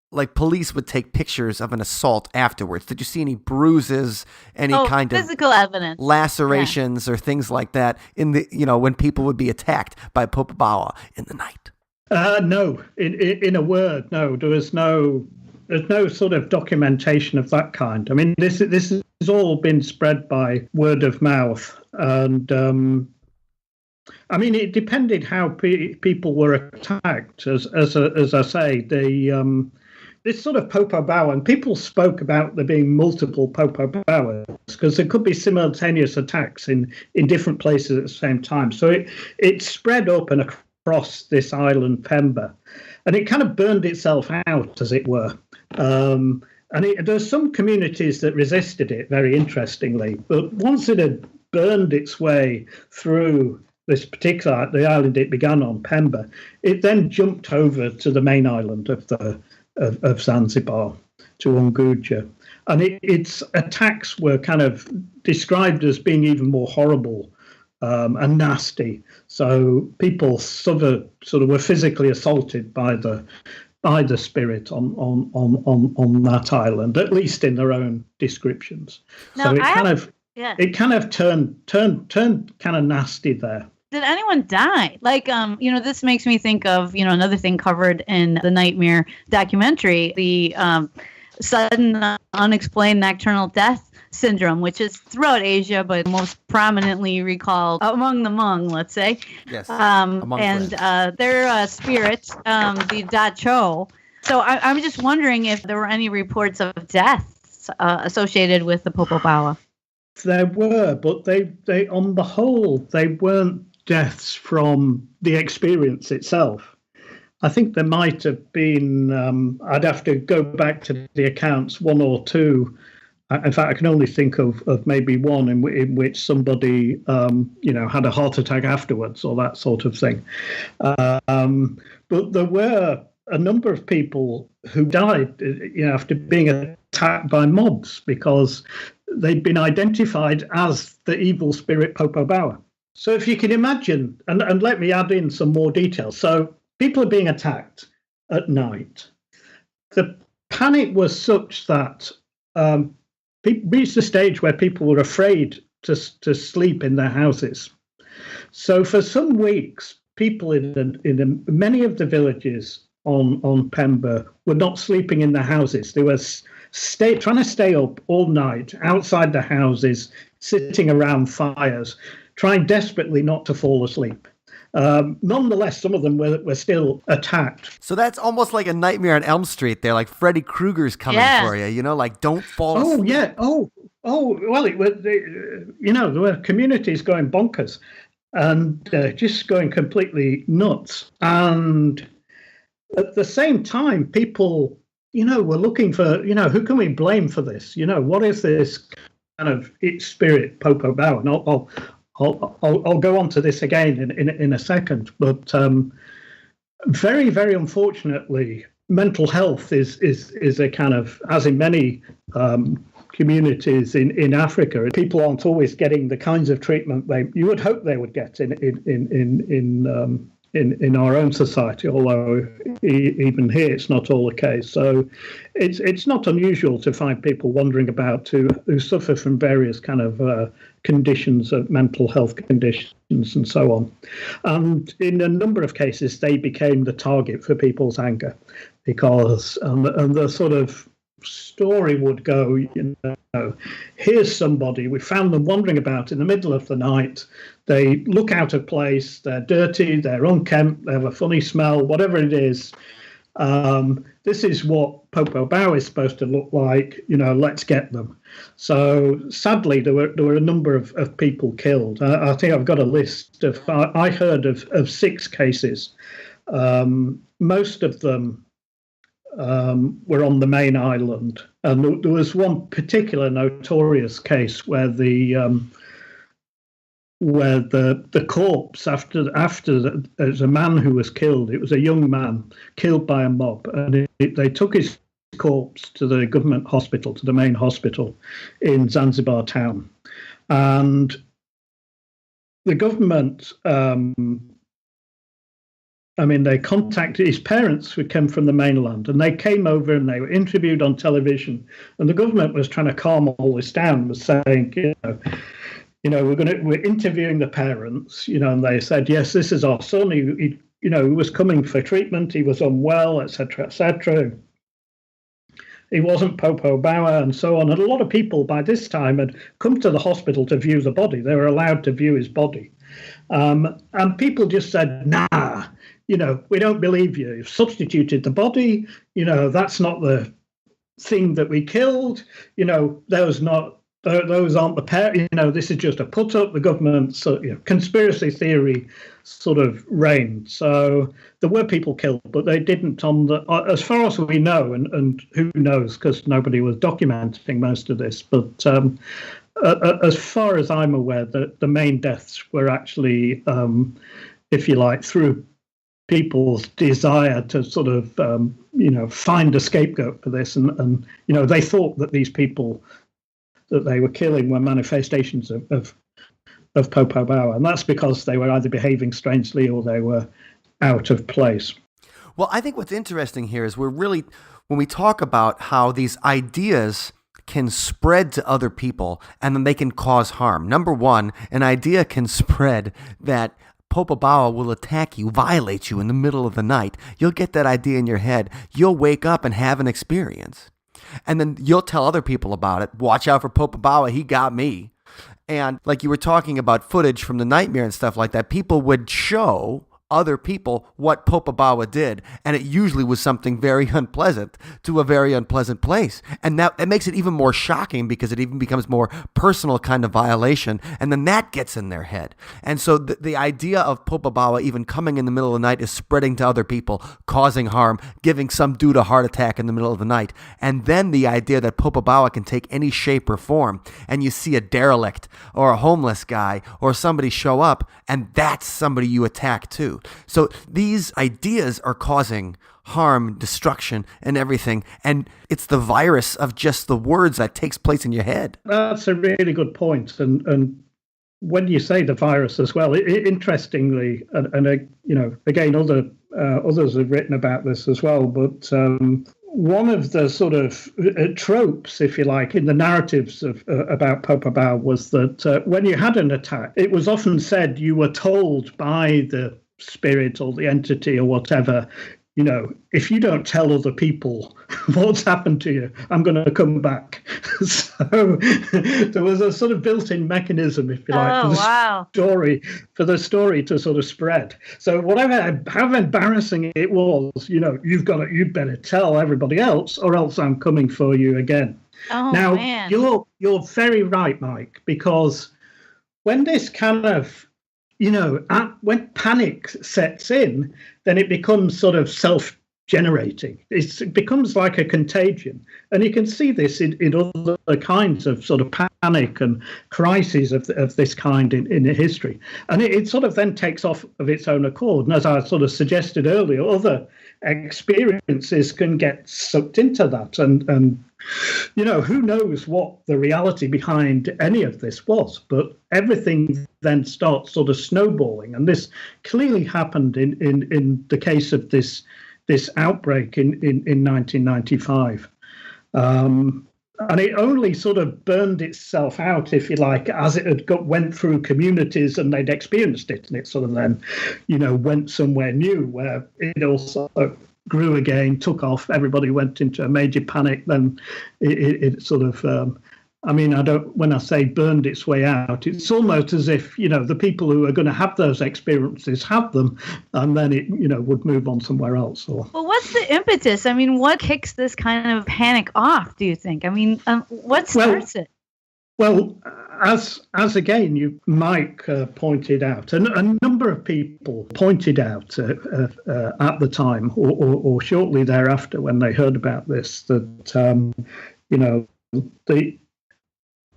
like police would take pictures of an assault afterwards? Did you see any bruises, any kind of physical evidence, lacerations, or things like that in the when people would be attacked by Popobawa in the night? No, in a word, no. There's no sort of documentation of that kind. I mean, this has all been spread by word of mouth, and I mean, it depended how people were attacked. As I say, this sort of Popobawa, and people spoke about there being multiple Popobawas because there could be simultaneous attacks in different places at the same time. So it spread up and across this island, Pemba, and it kind of burned itself out, as it were. And there's some communities that resisted it, very interestingly. But once it had burned its way through this particular, the island it began on, Pemba, it then jumped over to the main island of Zanzibar, to Unguja. And its attacks were kind of described as being even more horrible and nasty. So people sort of were physically assaulted by the spirit on that island, at least in their own descriptions. Now, so it kind of turned kind of nasty there. Did anyone die? Like, this makes me think of, another thing covered in the Nightmare documentary, the sudden unexplained nocturnal death syndrome, which is throughout Asia, but most prominently recalled among the Hmong, let's say. Yes. Their spirit, the Da Cho. So I'm just wondering if there were any reports of deaths associated with the Popobawa. There were, but they on the whole, they weren't deaths from the experience itself. I think there might have been, I'd have to go back to the accounts, one or two. In fact, I can only think of maybe one in which somebody, had a heart attack afterwards or that sort of thing. But there were a number of people who died, after being attacked by mobs because they'd been identified as the evil spirit Popobawa. So if you can imagine, and let me add in some more details. So people are being attacked at night. The panic was such that people reached a stage where people were afraid to sleep in their houses. So for some weeks, people in many of the villages on Pemba were not sleeping in their houses. They were trying to stay up all night outside the houses, sitting around fires, trying desperately not to fall asleep. Nonetheless, some of them were still attacked. So that's almost like a Nightmare on Elm Street there, like Freddy Krueger's coming for you, you know, like don't fall asleep. Oh, yeah. Well, it was, there were communities going bonkers and just going completely nuts. And at the same time, people, were looking for, who can we blame for this? What is this kind of its spirit, Popobawa? And I'll go on to this again in a second, but very, very unfortunately, mental health is a kind of, as in many communities in Africa, people aren't always getting the kinds of treatment you would hope they would get in our own society, although even here it's not all the case. So it's not unusual to find people wandering about who suffer from various kind of conditions, of mental health conditions and so on. And in a number of cases, they became the target for people's anger because, and the sort of story would go, here's somebody, we found them wandering about in the middle of the night. They look out of place, they're dirty, they're unkempt, they have a funny smell, whatever it is. This is what Popobawa is supposed to look like, let's get them. So sadly, there were a number of people killed. I think I've got a list of, I heard of 6 cases. Most of them were on the main island. And there was one particular notorious case where the corpse after there's a man who was killed. It was a young man killed by a mob, and they took his corpse to the government hospital, to the main hospital in Zanzibar town, and the government. They contacted his parents who came from the mainland, and they came over and they were interviewed on television, and the government was trying to calm all this down, was saying, we're interviewing the parents, and they said, yes, this is our son. He was coming for treatment. He was unwell, etc., etc. He wasn't Popobawa and so on. And a lot of people by this time had come to the hospital to view the body. They were allowed to view his body. And people just said, nah, we don't believe you. You've substituted the body. That's not the thing that we killed. Those aren't the pair. This is just a put up. The government's conspiracy theory sort of reigned. So there were people killed, but they didn't as far as we know, and who knows, because nobody was documenting most of this. But as far as I'm aware, the main deaths were actually, if you like, through people's desire to sort of, find a scapegoat for this. And they thought that these people that they were killing were manifestations of Popobawa. And that's because they were either behaving strangely or they were out of place. Well, I think what's interesting here is when we talk about how these ideas can spread to other people and then they can cause harm. Number one, an idea can spread that Popobawa will attack you, violate you in the middle of the night. You'll get that idea in your head. You'll wake up and have an experience. And then you'll tell other people about it. Watch out for Popobawa. He got me. And like you were talking about footage from the nightmare and stuff like that, people would show other people what Popobawa did, and it usually was something very unpleasant to a very unpleasant place. And that makes it even more shocking because it even becomes more personal kind of violation, and then that gets in their head. And so the idea of Popobawa even coming in the middle of the night is spreading to other people, causing harm, giving some dude a heart attack in the middle of the night. And then the idea that Popobawa can take any shape or form, and you see a derelict or a homeless guy or somebody show up, and that's somebody you attack too. So these ideas are causing harm, destruction, and everything. And it's the virus of just the words that takes place in your head. That's a really good point. And when you say the virus as well, interestingly, and again, others have written about this as well, but one of the sort of tropes, if you like, in the narratives about Popobawa was that when you had an attack, it was often said you were told by the spirit or the entity or whatever, if you don't tell other people what's happened to you, I'm going to come back. So there was a sort of built-in mechanism, if you like, for the story to sort of spread. So how embarrassing it was, you'd better tell everybody else, or else I'm coming for you again. Oh, now, man. You're very right, Mike, because when this kind of, when panic sets in, then it becomes sort of self-generating. It becomes like a contagion. And you can see this in other kinds of sort of panic and crises of this kind in history. And it sort of then takes off of its own accord. And as I sort of suggested earlier, other experiences can get sucked into that. And who knows what the reality behind any of this was, but everything then starts sort of snowballing. And this clearly happened in the case of this outbreak in 1995. And it only sort of burned itself out, if you like, as it went through communities and they'd experienced it. And it sort of then, went somewhere new where it also grew again, took off. Everybody went into a major panic. Then it sort of, when I say burned its way out, it's almost as if, the people who are going to have those experiences have them, and then it, would move on somewhere else. Well, what's the impetus? I mean, what kicks this kind of panic off, do you think? I mean, what starts it? Well, as again, Mike pointed out, a number of people pointed out at the time or shortly thereafter when they heard about this, that, the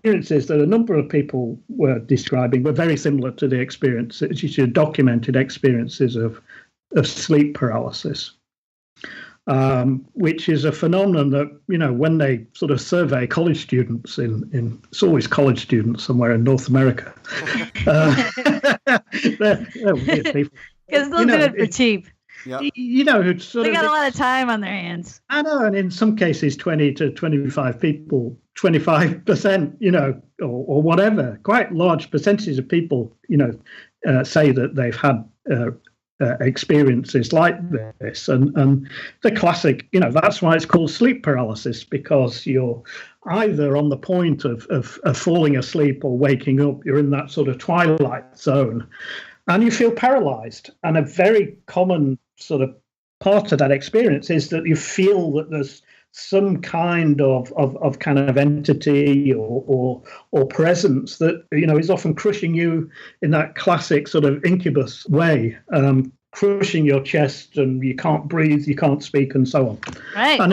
experiences that a number of people were describing were very similar to the experiences, documented experiences of sleep paralysis. Which is a phenomenon that, when they sort of survey college students it's always college students somewhere in North America. They're weird people. Because they'll do it for cheap. Yep. They got a lot of time on their hands. I know, and in some cases, 20 to 25 people, 25%, or whatever, quite large percentages of people, say that they've had experiences like this, and the classic, that's why it's called sleep paralysis, because you're either on the point of falling asleep or waking up. You're in that sort of twilight zone, and you feel paralyzed. And a very common sort of part of that experience is that you feel that there's some kind of kind of entity or presence that is often crushing you in that classic sort of incubus way, crushing your chest, and you can't breathe, you can't speak, and so on. Right. And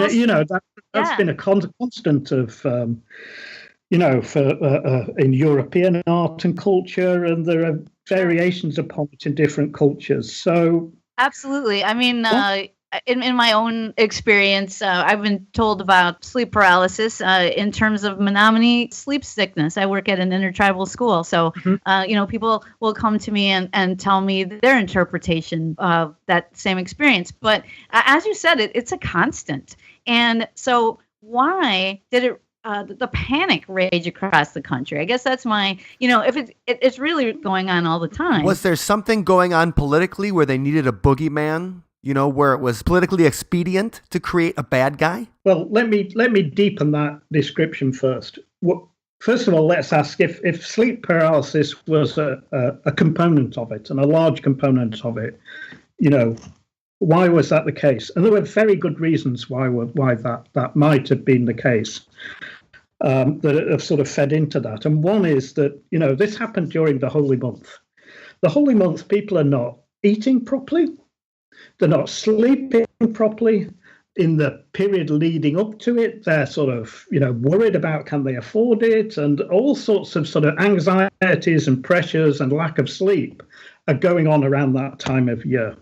that's been a constant of for in European art and culture, and there are variations upon it in different cultures. So absolutely. I mean, in my own experience, I've been told about sleep paralysis in terms of Menominee sleep sickness. I work at an intertribal school. So, people will come to me and tell me their interpretation of that same experience. But as you said, it's a constant. And so why did the panic rage across the country? I guess that's my, if it's really going on all the time. Was there something going on politically where they needed a boogeyman? Where it was politically expedient to create a bad guy? Well, let me deepen that description first. First of all, let's ask if sleep paralysis was a component of it, and a large component of it, why was that the case? And there were very good reasons why that might have been the case, that have sort of fed into that. And one is that, this happened during the Holy Month. The Holy Month, people are not eating properly. They're not sleeping properly. In the period leading up to it, they're sort of, worried about can they afford it, and all sorts of sort of anxieties and pressures and lack of sleep are going on around that time of year.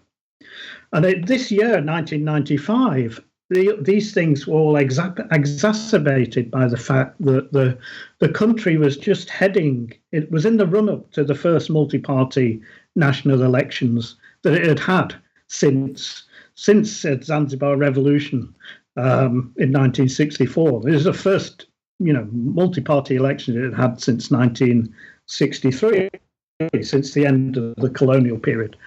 And this year, 1995, these things were all exacerbated by the fact that the country was just it was in the run-up to the first multi-party national elections that it had since the Zanzibar Revolution in 1964. This is the first, multi-party election it had since 1963. since the end of the colonial period.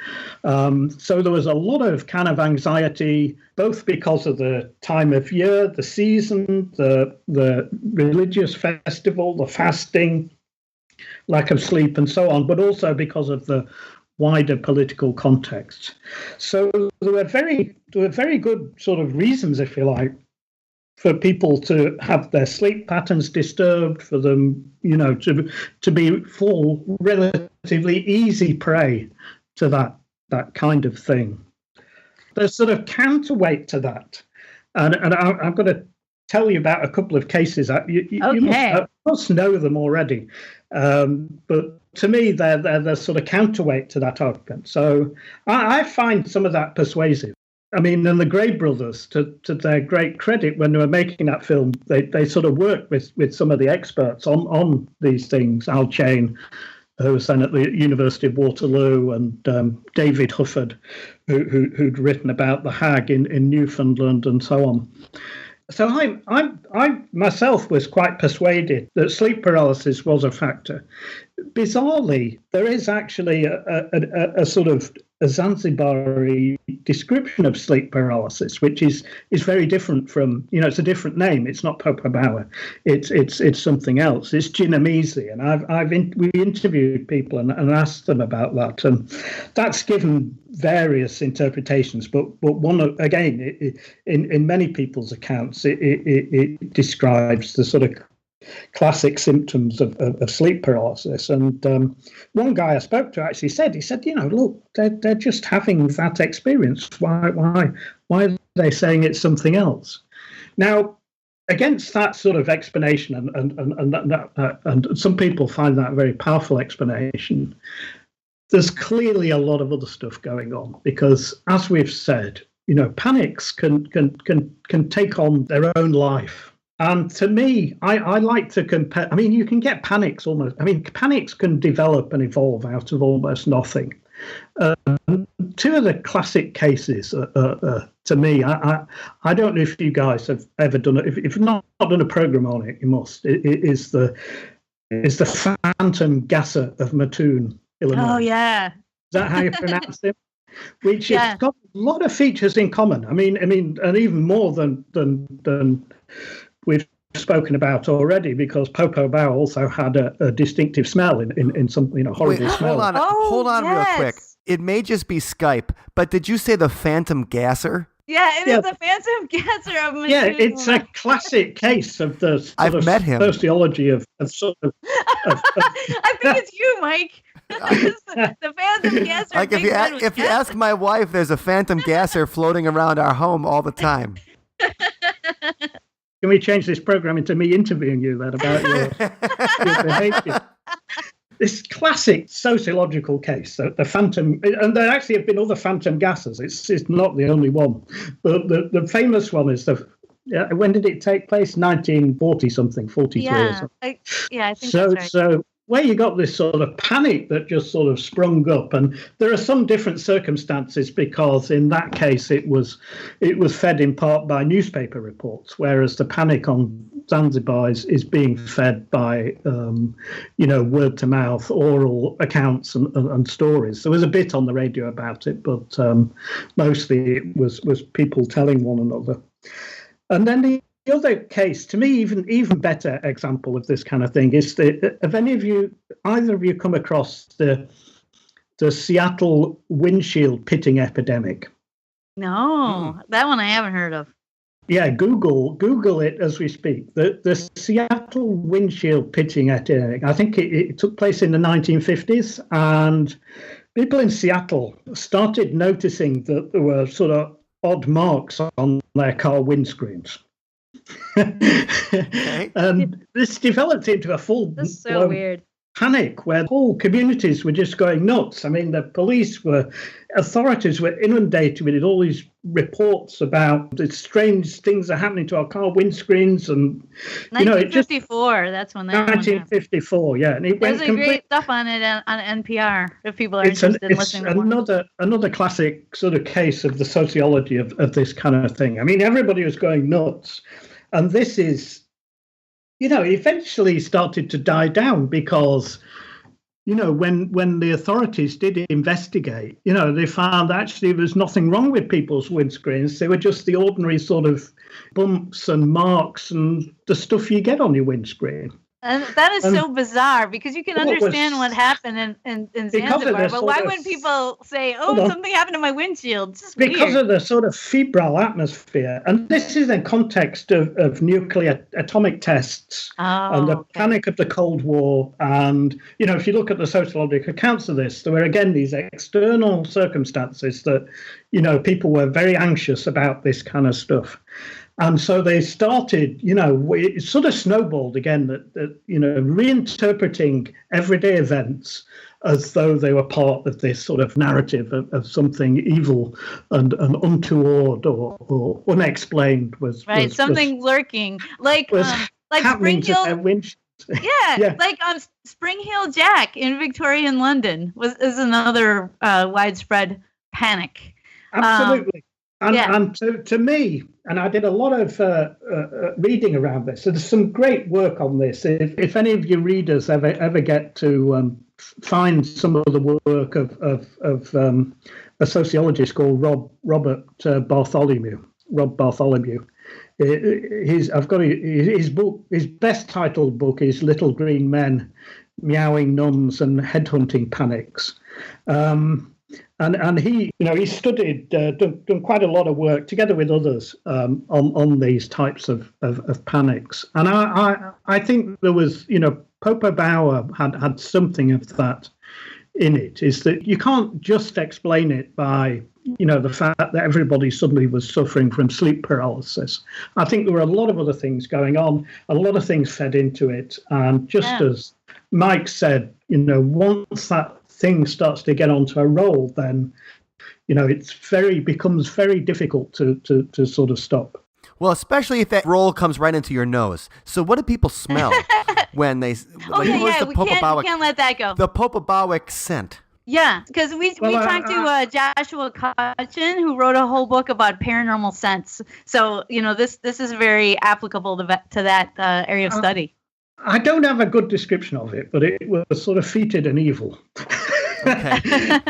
So there was a lot of kind of anxiety, both because of the time of year, the season, the religious festival, the fasting, lack of sleep, and so on, but also because of the wider political context. So there were very good sort of reasons, if you like, for people to have their sleep patterns disturbed, for them, to fall relatively easy prey to that kind of thing. There's sort of counterweight to that, and I'm going to tell you about a couple of cases. You must know them already, but to me, they're the sort of counterweight to that argument. So I find some of that persuasive. I mean, and the Gray brothers, to their great credit, when they were making that film, they sort of worked with some of the experts on these things. Al Chain, who was then at the University of Waterloo, and David Hufford, who'd written about the hag in Newfoundland and so on. So I myself was quite persuaded that sleep paralysis was a factor. Bizarrely, there is actually a sort of a Zanzibari description of sleep paralysis, which is very different from, it's a different name. It's not Popobawa. It's something else. It's Jinamizi, and we interviewed people and asked them about that, and that's given various interpretations. But one again, in many people's accounts, it describes the sort of classic symptoms of sleep paralysis. And one guy I spoke to actually said, look, they're just having that experience. Why are they saying it's something else? Now, against that sort of explanation, and some people find that a very powerful explanation, there's clearly a lot of other stuff going on, because, as we've said, panics can take on their own life. And to me, I like to compare. I mean, you can get panics almost. I mean, panics can develop and evolve out of almost nothing. Two of the classic cases, to me, I don't know if you guys have ever done it. If you've not done a program on it, you must. It is the phantom gasser of Mattoon, Illinois. Oh yeah. Is that how you pronounce it? Which has got a lot of features in common. I mean, and even more than we've spoken about already, because Popobawa also had a distinctive smell in some horrible smell. Hold on real quick. It may just be Skype, but did you say the phantom gasser? Yeah, it is the phantom gasser of Mattoon. Yeah, it's a classic case of the met him. sociology of sort of. I think it's you, Mike. The phantom gasser. Like if you ask my wife, there's a phantom gasser floating around our home all the time. Can we change this program into me interviewing you then about your behaviour? This classic sociological case, the phantom, and there actually have been other phantom gases. It's not the only one, but the famous one is when did it take place? 1940 something, 43 or something. I think so. That's right. So where you got this sort of panic that just sort of sprung up, and there are some different circumstances, because in that case it was fed in part by newspaper reports, whereas the panic on Zanzibar is being fed by word to mouth, oral accounts and stories. There was a bit on the radio about it, but mostly it was people telling one another. And then the other case, to me, even better example of this kind of thing is have either of you come across the Seattle windshield pitting epidemic? No, that one I haven't heard of. Yeah, Google it as we speak. The Seattle windshield pitting epidemic, I think it took place in the 1950s, and people in Seattle started noticing that there were sort of odd marks on their car windscreens. And this developed into a full weird panic where whole communities were just going nuts. I mean, authorities were inundated with all these reports about the strange things that are happening to our car windscreens, and 1954. That's when that 1954. Yeah, and it There's great stuff on it on NPR if people are interested in listening. Another classic sort of case of the sociology of this kind of thing. I mean, everybody was going nuts, and this is, eventually started to die down because, when the authorities did investigate, they found actually there was nothing wrong with people's windscreens. They were just the ordinary sort of bumps and marks and the stuff you get on your windscreen. And that is so bizarre, because you can understand what happened in Zanzibar, but why would people say, something happened to my windshield? It's just because weird. of the sort of febrile atmosphere. And this is in context of nuclear atomic tests and the panic of the Cold War. And, if you look at the sociological accounts of this, there were, again, these external circumstances that, people were very anxious about this kind of stuff. And so they started, it sort of snowballed again, that reinterpreting everyday events as though they were part of this sort of narrative of something evil and untoward or unexplained was something lurking, like Spring Hill. Yeah, like Spring Hill Jack in Victorian London is another widespread panic. Absolutely. And to me, and I did a lot of reading around this, so there's some great work on this. If any of your readers ever get to find some of the work of a sociologist called Rob Bartholomew. I've got his book. His best titled book is Little Green Men, Meowing Nuns and Headhunting Panics. And he studied, done quite a lot of work together with others on these types of panics. And I think there was, Popobawa had something of that in it, is that you can't just explain it by, the fact that everybody suddenly was suffering from sleep paralysis. I think there were a lot of other things going on, a lot of things fed into it. And just as Mike said, once that thing starts to get onto a roll, then it becomes very difficult to sort of stop. Well, especially if that roll comes right into your nose. So what do people smell when they? We can't let that go. The Popobawa scent. Yeah, because we talked to Joshua Cutchin, who wrote a whole book about paranormal scents. So this is very applicable to that area of study. I don't have a good description of it, but it was sort of fetid and evil. Okay.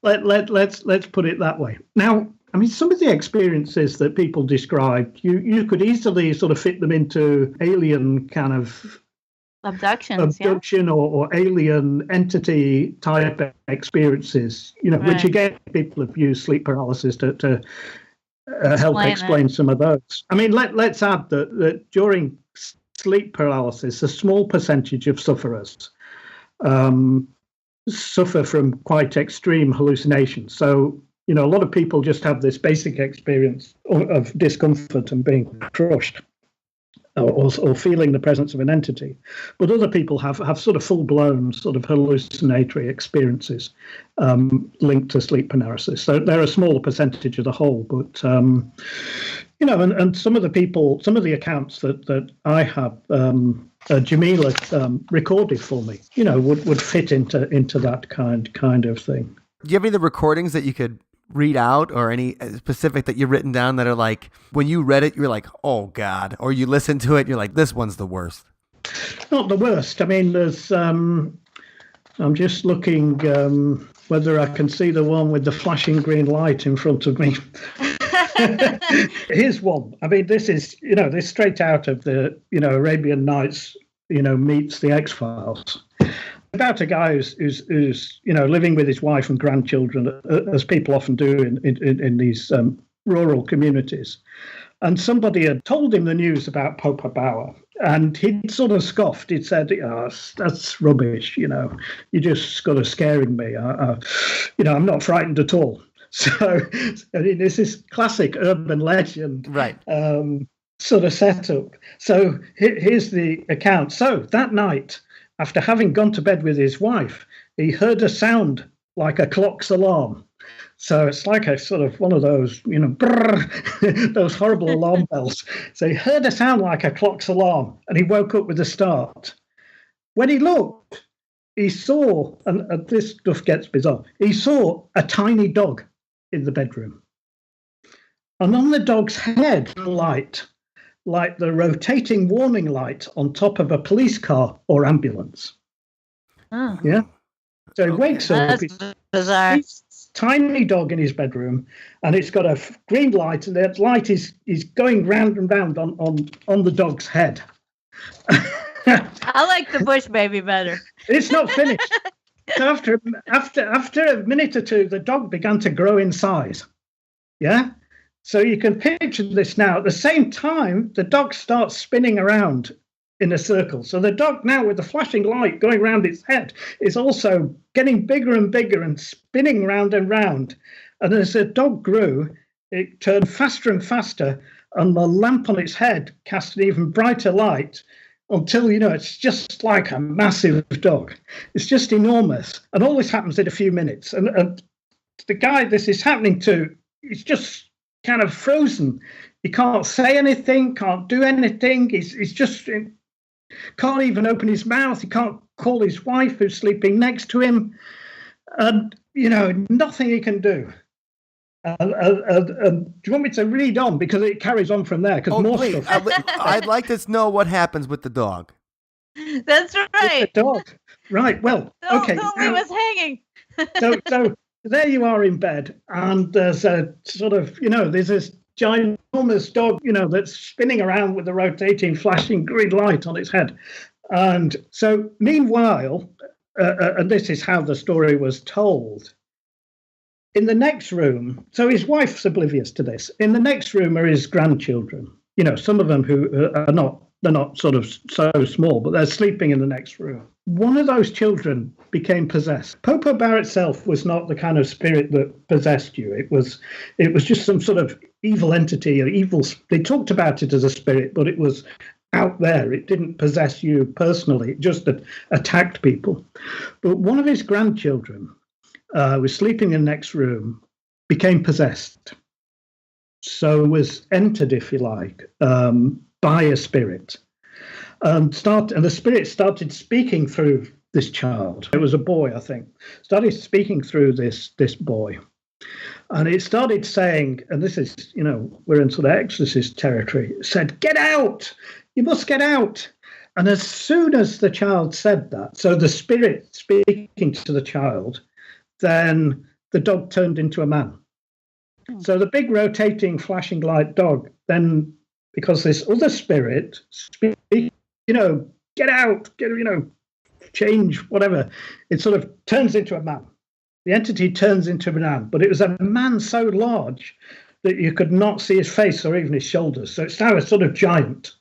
Let's put it that way. Now, I mean, some of the experiences that people described, you could easily sort of fit them into alien kind of abduction or alien entity type experiences, which again, people have used sleep paralysis to help explain some of those. I mean, let's add that during sleep paralysis, a small percentage of sufferers suffer from quite extreme hallucinations. So, a lot of people just have this basic experience of discomfort and being crushed or feeling the presence of an entity. But other people have sort of full-blown sort of hallucinatory experiences linked to sleep paralysis. So they're a smaller percentage of the whole, but and some of the accounts that I have, Jamila recorded for me, would fit into that kind of thing. Do you have any of the recordings that you could read out, or any specific that you've written down that are like, when you read it, you're like, oh God, or you listen to it, you're like, this one's the worst? Not the worst. I mean, there's, I'm just looking whether I can see the one with the flashing green light in front of me. Here's one. I mean, this is, this straight out of the, Arabian Nights, meets the X-Files. About a guy who's living with his wife and grandchildren, as people often do in these rural communities. And somebody had told him the news about Popobawa, and he'd sort of scoffed. He'd said, that's rubbish, you're just sort of scaring me. I'm not frightened at all. So I mean, this is classic urban legend, right? Sort of setup. So here's the account. So that night, after having gone to bed with his wife, he heard a sound like a clock's alarm. So it's like a sort of one of those, brrr, those horrible alarm bells. So he heard a sound like a clock's alarm, and he woke up with a start. When he looked, he saw, and this stuff gets bizarre, he saw a tiny dog in the bedroom. And on the dog's head, light, like the rotating warning light on top of a police car or ambulance. Oh. Yeah. So he wakes up. That's bizarre. He's tiny dog in his bedroom, and it's got a green light, and that light is going round and round on the dog's head. I like the bush baby better. It's not finished. So after a minute or two, the dog began to grow in size. Yeah. So you can picture this now. At the same time, the dog starts spinning around in a circle. So the dog now, with the flashing light going around its head, is also getting bigger and bigger and spinning round and round. And as the dog grew, it turned faster and faster, and the lamp on its head cast an even brighter light until, it's just like a massive dog. It's just enormous. And all this happens in a few minutes. And the guy this is happening to, he's just kind of frozen. He can't say anything, can't do anything. He's just can't even open his mouth. He can't call his wife who's sleeping next to him. And, nothing he can do. Do you want me to read on? Because it carries on from there. Because more please. stuff. I'd like to know what happens with the dog. That's right. The dog. Right. Well, okay. Don't leave us hanging. So there you are in bed, and there's a sort of, there's this ginormous dog, that's spinning around with a rotating, flashing green light on its head. And so meanwhile, and this is how the story was told, in the next room, so his wife's oblivious to this. In the next room are his grandchildren, some of them who are not, they're not sort of so small, but they're sleeping in the next room. One of those children became possessed. Popobawa itself was not the kind of spirit that possessed you. It was just some sort of evil entity or evil. They talked about it as a spirit, but it was out there. It didn't possess you personally. It just attacked people. But one of his grandchildren was sleeping in the next room, became possessed. So was entered, if you like, by a spirit. And the spirit started speaking through this child. It was a boy, I think. Started speaking through this boy. And it started saying, and this is, we're in sort of exorcist territory, it said, "Get out! You must get out!" And as soon as the child said that, so the spirit speaking to the child, then the dog turned into a man. So the big rotating flashing light dog, then, because this other spirit get out, change, whatever, it sort of turns into a man. The entity turns into a man, but it was a man so large that you could not see his face or even his shoulders. So it's now a sort of giant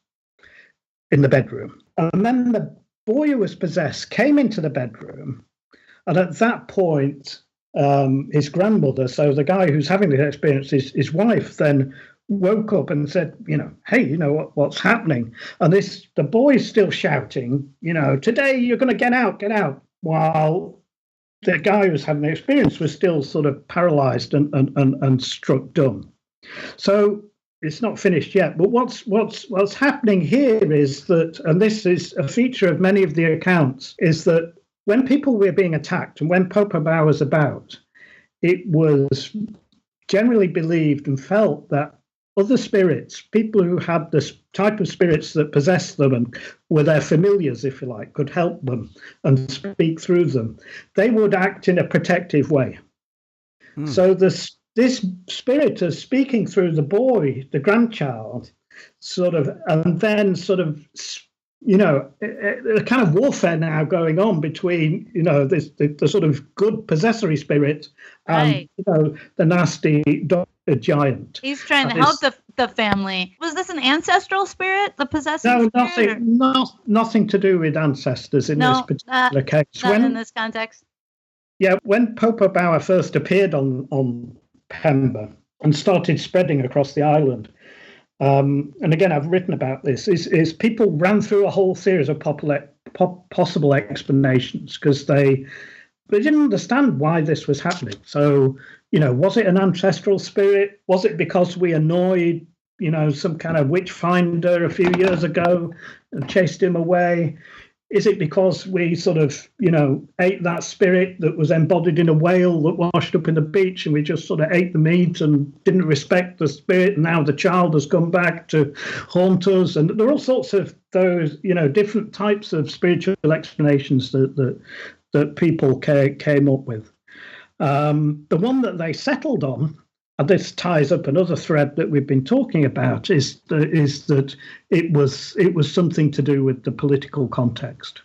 in the bedroom. And then the boy who was possessed came into the bedroom, and at that point, his grandmother, so the guy who's having the experience, his wife, then woke up and said, "Hey, what's happening?" And the boy's still shouting, "Today you're going to get out," while the guy who's having the experience was still sort of paralyzed and struck dumb. So it's not finished yet. But what's happening here is that, and this is a feature of many of the accounts, is that when people were being attacked and when Popobawa was about, it was generally believed and felt that other spirits, people who had this type of spirits that possessed them and were their familiars, if you like, could help them and speak through them, they would act in a protective way. So this spirit of speaking through the boy, the grandchild, and then a kind of warfare now going on between, the sort of good possessory spirit and, the nasty giant. He's trying to help the family. Was this an ancestral spirit, the possessing spirit? Nothing to do with ancestors in this particular case. Not in this context. Yeah, when Popobawa first appeared on Pemba and started spreading across the island, and again, I've written about this, is people ran through a whole series of possible explanations because they didn't understand why this was happening. So, was it an ancestral spirit? Was it because we annoyed, some kind of witch finder a few years ago and chased him away? Is it because we sort of, ate that spirit that was embodied in a whale that washed up in the beach and we just sort of ate the meat and didn't respect the spirit, and now the child has come back to haunt us? And there are all sorts of those, different types of spiritual explanations that that people came up with. The one that they settled on, and this ties up another thread that we've been talking about, is that it was something to do with the political context.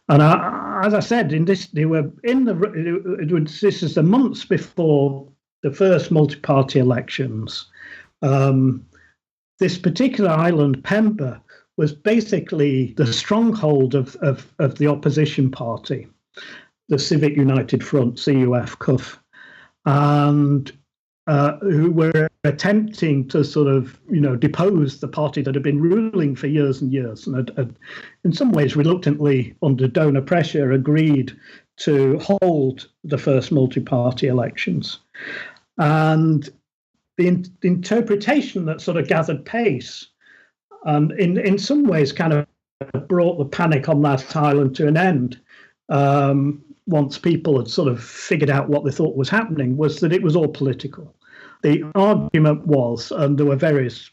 And as I said, this is the months before the first multi-party elections. This particular island, Pemba, was basically the stronghold of the opposition party, the Civic United Front, CUF, and who were attempting to sort of, depose the party that had been ruling for years and years, and had, in some ways reluctantly, under donor pressure, agreed to hold the first multi-party elections. And the interpretation that sort of gathered pace, and in some ways kind of brought the panic on that island to an end, once people had sort of figured out what they thought was happening, was that it was all political. The argument was, and there were various,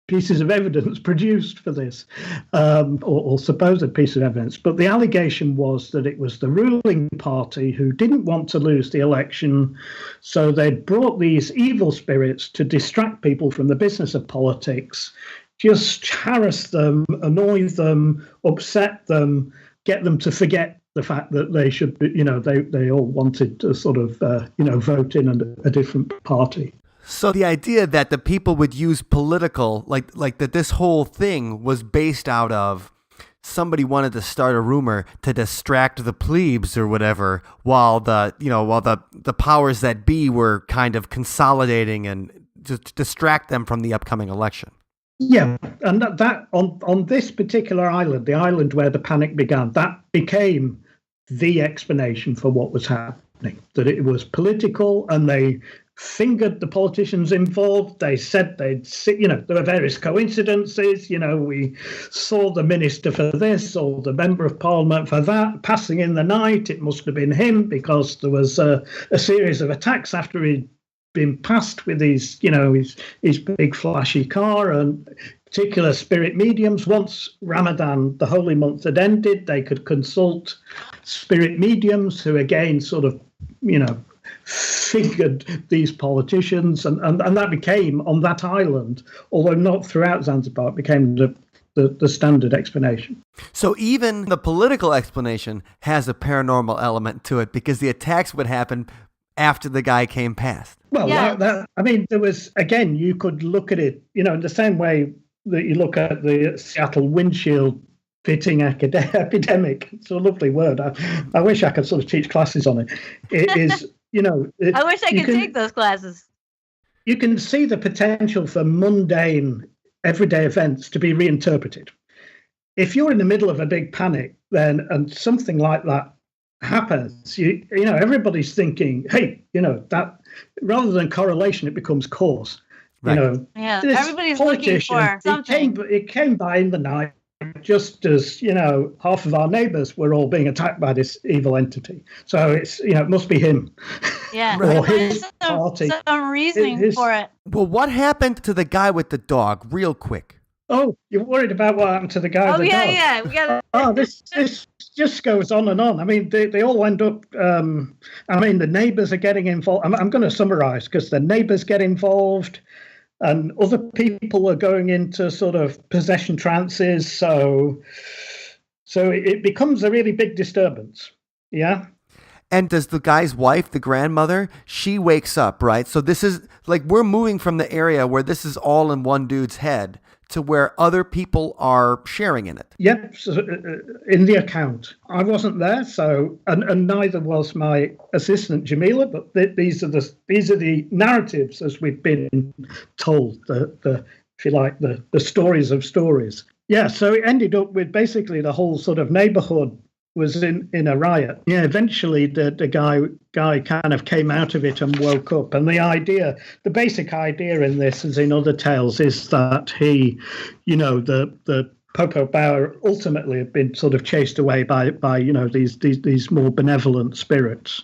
pieces of evidence produced for this, or supposed pieces of evidence, but the allegation was that it was the ruling party who didn't want to lose the election, so they brought these evil spirits to distract people from the business of politics, just harass them, annoy them, upset them, get them to forget the fact that they should be, they all wanted to sort of, vote in a different party. So the idea that the people would use political, like that this whole thing was based out of somebody wanted to start a rumor to distract the plebes or whatever, while the powers that be were kind of consolidating and just distract them from the upcoming election. Yeah, and that on this particular island, the island where the panic began, that became the explanation for what was happening, that it was political, and they fingered the politicians involved. They said they'd see, there were various coincidences. We saw the minister for this or the member of parliament for that passing in the night. It must have been him because there was a series of attacks after he'd been passed with his big flashy car, and particular spirit mediums. Once Ramadan, the holy month, had ended, they could consult spirit mediums who again sort of, fingered these politicians, and that became, on that island, although not throughout Zanzibar, it became the standard explanation. So even the political explanation has a paranormal element to it, because the attacks would happen after the guy came past. Well, yeah. There was, again, you could look at it, in the same way that you look at the Seattle windshield fitting epidemic. It's a lovely word. I wish I could sort of teach classes on it. It is, I wish I could take those classes. You can see the potential for mundane, everyday events to be reinterpreted. If you're in the middle of a big panic, and something like that happens, everybody's thinking, hey, that rather than correlation, it becomes cause. Right. Everybody's looking for something. It came by in the night, just as half of our neighbours were all being attacked by this evil entity. So it's it must be him. Yeah, or his party. Some reasoning for it. Well, what happened to the guy with the dog? Real quick. Oh, you're worried about what happened to the guy with the dog? Yeah. We got. This just goes on and on. I mean, they all end up. The neighbours are getting involved. I'm going to summarise, because the neighbours get involved, and other people are going into sort of possession trances. So it becomes a really big disturbance. Yeah. And does the guy's wife, the grandmother, she wakes up, right? So this is like, we're moving from the area where this is all in one dude's head to where other people are sharing in it. Yep, so, in the account. I wasn't there, so and neither was my assistant Jamila. But these are the narratives as we've been told. The if you like, the stories of stories. Yeah, so it ended up with basically the whole sort of neighbourhood was in a riot. Yeah, eventually the guy kind of came out of it and woke up. And the basic idea in this, as in other tales, is that he, the Popobawa ultimately had been sort of chased away by these more benevolent spirits.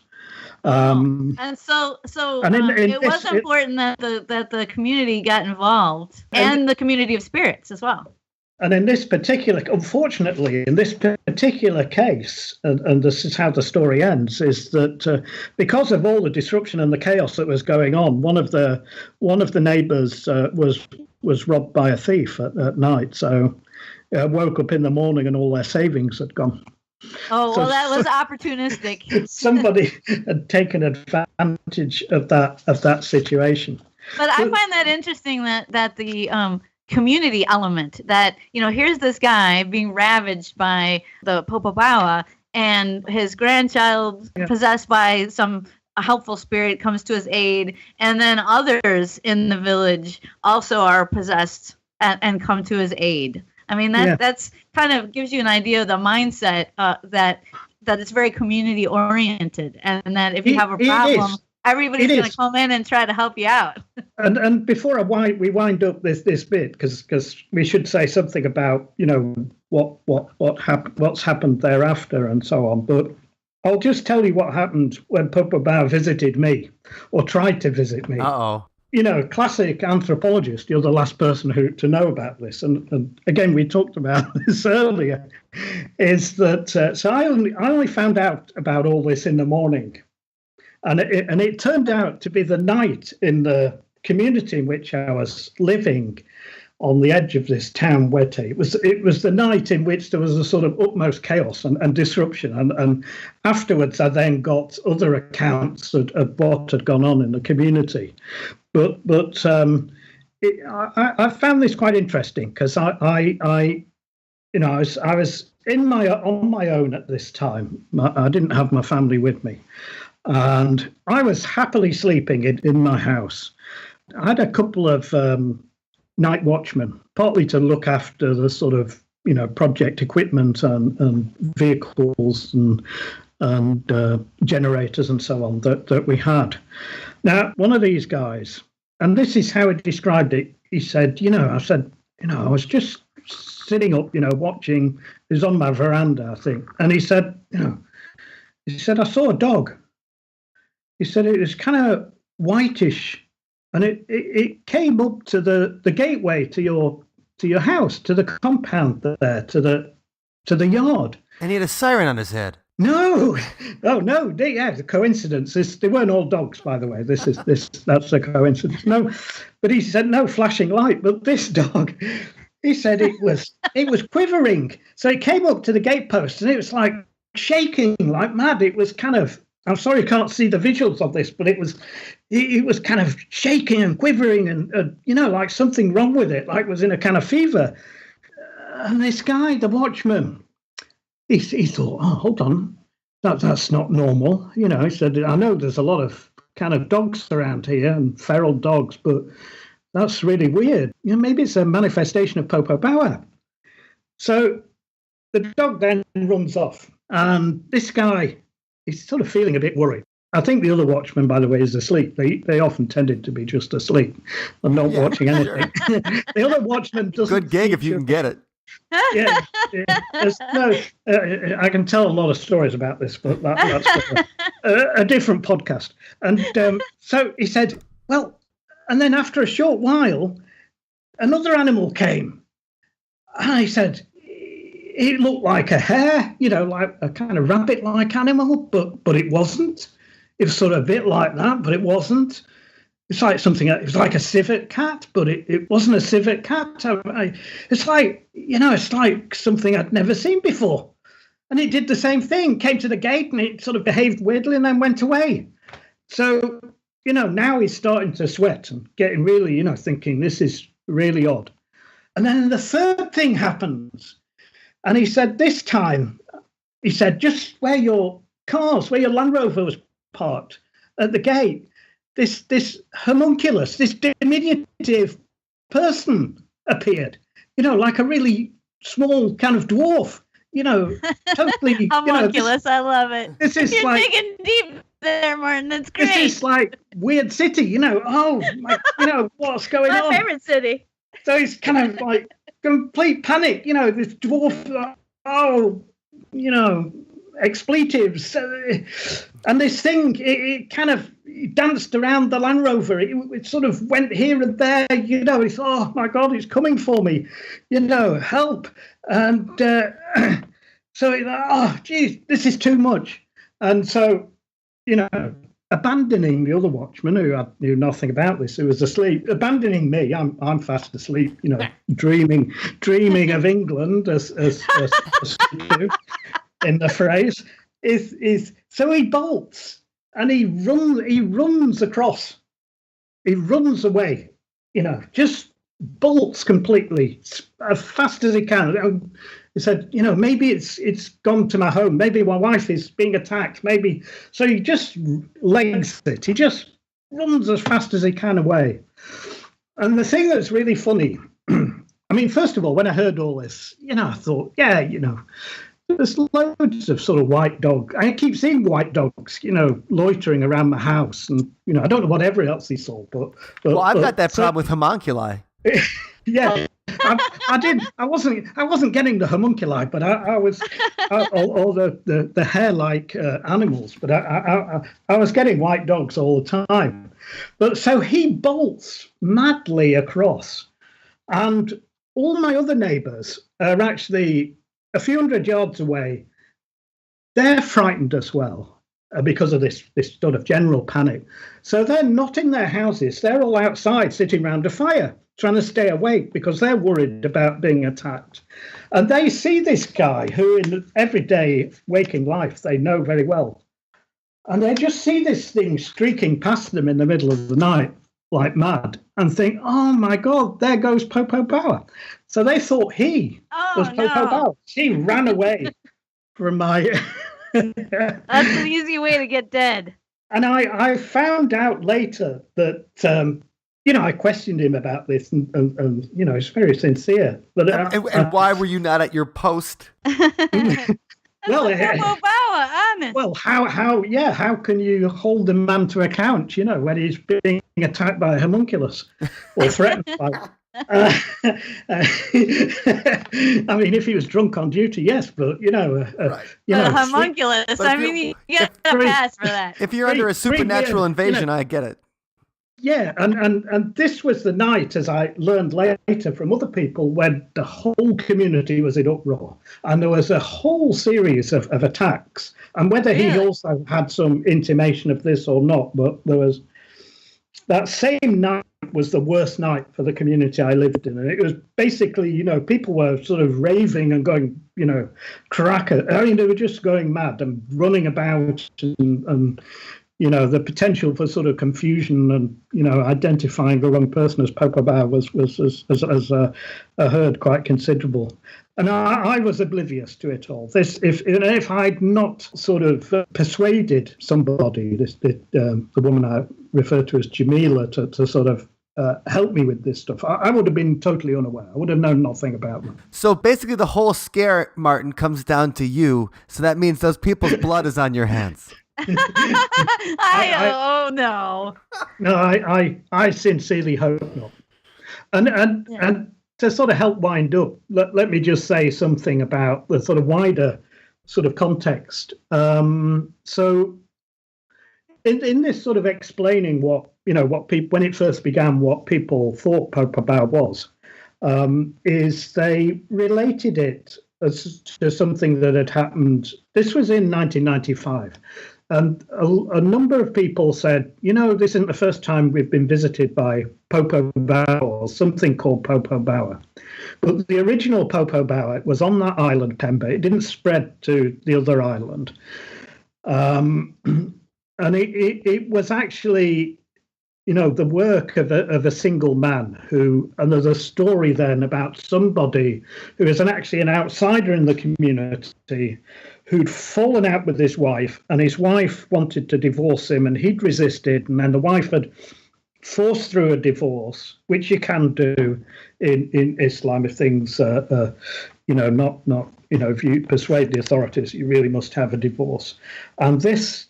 And so it was important that the community got involved, and the community of spirits as well. And in this particular, unfortunately, in this particular case, and this is how the story ends, is that because of all the disruption and the chaos that was going on, one of the neighbours was robbed by a thief at night. So woke up in the morning and all their savings had gone. Oh, well, that was opportunistic. Somebody had taken advantage of that situation. But I find that interesting that the community element, that, here's this guy being ravaged by the Popobawa, and his grandchild possessed by some helpful spirit comes to his aid, and then others in the village also are possessed and come to his aid. I mean, that's kind of gives you an idea of the mindset that it's very community oriented, and that if you have a problem, everybody's going to come in and try to help you out. And before we wind up this bit, because we should say something about what's happened thereafter and so on. But I'll just tell you what happened when Popobawa visited me, or tried to visit me. Uh-oh. Classic anthropologist, you're the last person to know about this. And again, we talked about this earlier, is that, so I only found out about all this in the morning. And it turned out to be the night in the community in which I was living on the edge of this town, Wete. It was the night in which there was a sort of utmost chaos and disruption. And afterwards, I then got other accounts of what had gone on in the community. But I found this quite interesting, because I was on my own at this time. I didn't have my family with me. And I was happily sleeping in my house. I had a couple of night watchmen, partly to look after the sort of, project equipment and vehicles and generators and so on that we had. Now, one of these guys, and this is how he described it, he said, I was just sitting up, watching, he was on my veranda, I think, and he said, I saw a dog. He said it was kind of whitish, and it came up to the gateway to your house, to the compound there, to the yard. And he had a siren on his head. No, the coincidence. They weren't all dogs, by the way. That's a coincidence. No, but he said no flashing light. But this dog, he said it was quivering. So it came up to the gatepost, and it was like shaking like mad. It was kind of. I'm sorry you can't see the visuals of this, but it was kind of shaking and quivering and, like something wrong with it, like it was in a kind of fever. And this guy, the watchman, he thought, oh, hold on, that's not normal. He said, I know there's a lot of kind of dogs around here and feral dogs, but that's really weird. Maybe it's a manifestation of Popobawa. So the dog then runs off, and this guy, he's sort of feeling a bit worried. I think the other watchman, by the way, is asleep. They often tended to be just asleep and not watching anything. The other watchman doesn't. Good gig if you can get it. Yeah. I can tell a lot of stories about this, but that's a different podcast. And so he said, well, and then after a short while, another animal came. And he said, it looked like a hare, like a kind of rabbit-like animal, but it wasn't. It was sort of a bit like that, but it wasn't. It's like something. It was like a civet cat, but it wasn't a civet cat. It's like it's like something I'd never seen before. And it did the same thing. Came to the gate and it sort of behaved weirdly and then went away. So now he's starting to sweat and getting really thinking this is really odd. And then the third thing happens. And he said, this time, just where your Land Rover was parked at the gate, this homunculus, this diminutive person appeared, like a really small kind of dwarf, totally. Homunculus, I love it. This is You're like, digging deep there, Martin. That's great. This is like weird city, what's going on? My favorite city. So it's kind of like complete panic, this dwarf, expletives. And this thing, it kind of danced around the Land Rover. It sort of went here and there, he thought, oh my God, it's coming for me, help. And geez, this is too much. And so, abandoning the other watchman who knew nothing about this, who was asleep, abandoning me, I'm fast asleep, dreaming of England as in the phrase, is so he bolts and he runs across, he runs away, just bolts completely as fast as he can. He said, maybe it's gone to my home. Maybe my wife is being attacked. Maybe. So he just legs it. He just runs as fast as he can away. And the thing that's really funny, I mean, first of all, when I heard all this, I thought, there's loads of sort of white dog. I keep seeing white dogs, loitering around my house. And, I don't know whatever else he saw. But I've got that problem with homunculi. Yeah. I wasn't getting the homunculi, but I was, all the hair-like animals. But I was getting white dogs all the time. But so he bolts madly across, and all my other neighbours are actually a few hundred yards away. They're frightened as well because of this sort of general panic. So they're not in their houses. They're all outside, sitting around a fire, trying to stay awake because they're worried about being attacked. And they see this guy who in everyday waking life they know very well. And they just see this thing streaking past them in the middle of the night like mad and think, oh my God, there goes Popobawa. So they thought he was Popobawa. He ran away from my... That's an easy way to get dead. And I found out later that... I questioned him about this, and he's very sincere. But and why were you not at your post? Well, honest. Well, how can you hold a man to account? When he's being attacked by a homunculus or threatened by. I mean, if he was drunk on duty, yes, but right. Homunculus. I mean, you get a pass for that. If you're under a supernatural invasion, I get it. Yeah, and this was the night, as I learned later from other people, when the whole community was in uproar. And there was a whole series of attacks. And whether he also had some intimation of this or not, but there was... That same night was the worst night for the community I lived in. And it was basically, people were sort of raving and going, cracker. I mean, they were just going mad and running about and the potential for sort of confusion and, identifying the wrong person as Popobawa was I heard, quite considerable. And I was oblivious to it all. If I'd not sort of persuaded somebody, the woman I refer to as Jamila, to sort of help me with this stuff, I would have been totally unaware. I would have known nothing about them. So basically the whole scare, Martin, comes down to you. So that means those people's blood is on your hands. No. No, I sincerely hope not. And to sort of help wind up, let me just say something about the sort of wider sort of context. So in this sort of explaining what people, when it first began, what people thought Popobawa was, is they related it as to something that had happened. This was in 1995. And a number of people said, this isn't the first time we've been visited by Popobawa or something called Popobawa. But the original Popobawa was on that island, Pemba. It didn't spread to the other island. And it was actually, the work of a single man and there's a story then about somebody who is actually an outsider in the community who'd fallen out with his wife, and his wife wanted to divorce him, and he'd resisted, and then the wife had forced through a divorce, which you can do in Islam if things not if you persuade the authorities, you really must have a divorce. And this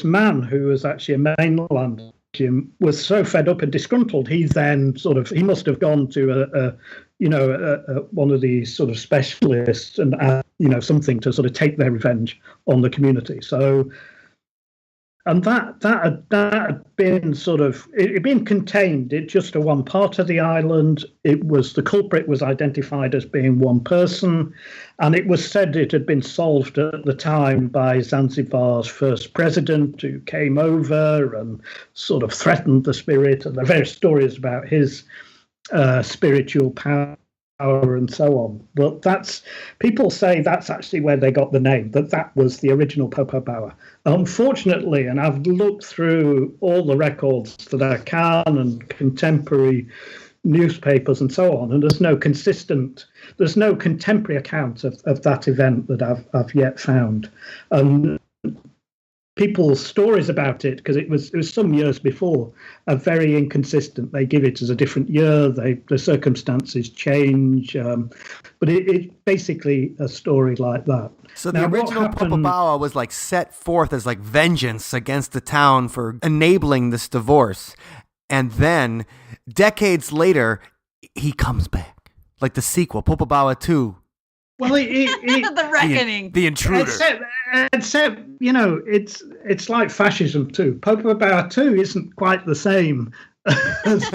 man, who was actually a mainland Jim, was so fed up and disgruntled, he then he must have gone to one of these sort of specialists and something to sort of take their revenge on the community. So And that had been sort of, it had been contained in just to one part of the island. The culprit was identified as being one person, and it was said it had been solved at the time by Zanzibar's first president, who came over and sort of threatened the spirit, and there are various stories about his spiritual power and so on. But people say that's actually where they got the name, that was the original Popobawa. Unfortunately, and I've looked through all the records that I can and contemporary newspapers and so on, and there's no contemporary account of that event that I've yet found. People's stories about it, because it was some years before, are very inconsistent. They give it as a different year. The circumstances change, but it's basically a story like that. So the original Popobawa was like set forth as like vengeance against the town for enabling this divorce, and then decades later, he comes back, like the sequel, Popobawa 2. Well, the reckoning, the intruder. Except, it's like fascism too. Popobawa 2 isn't quite the same as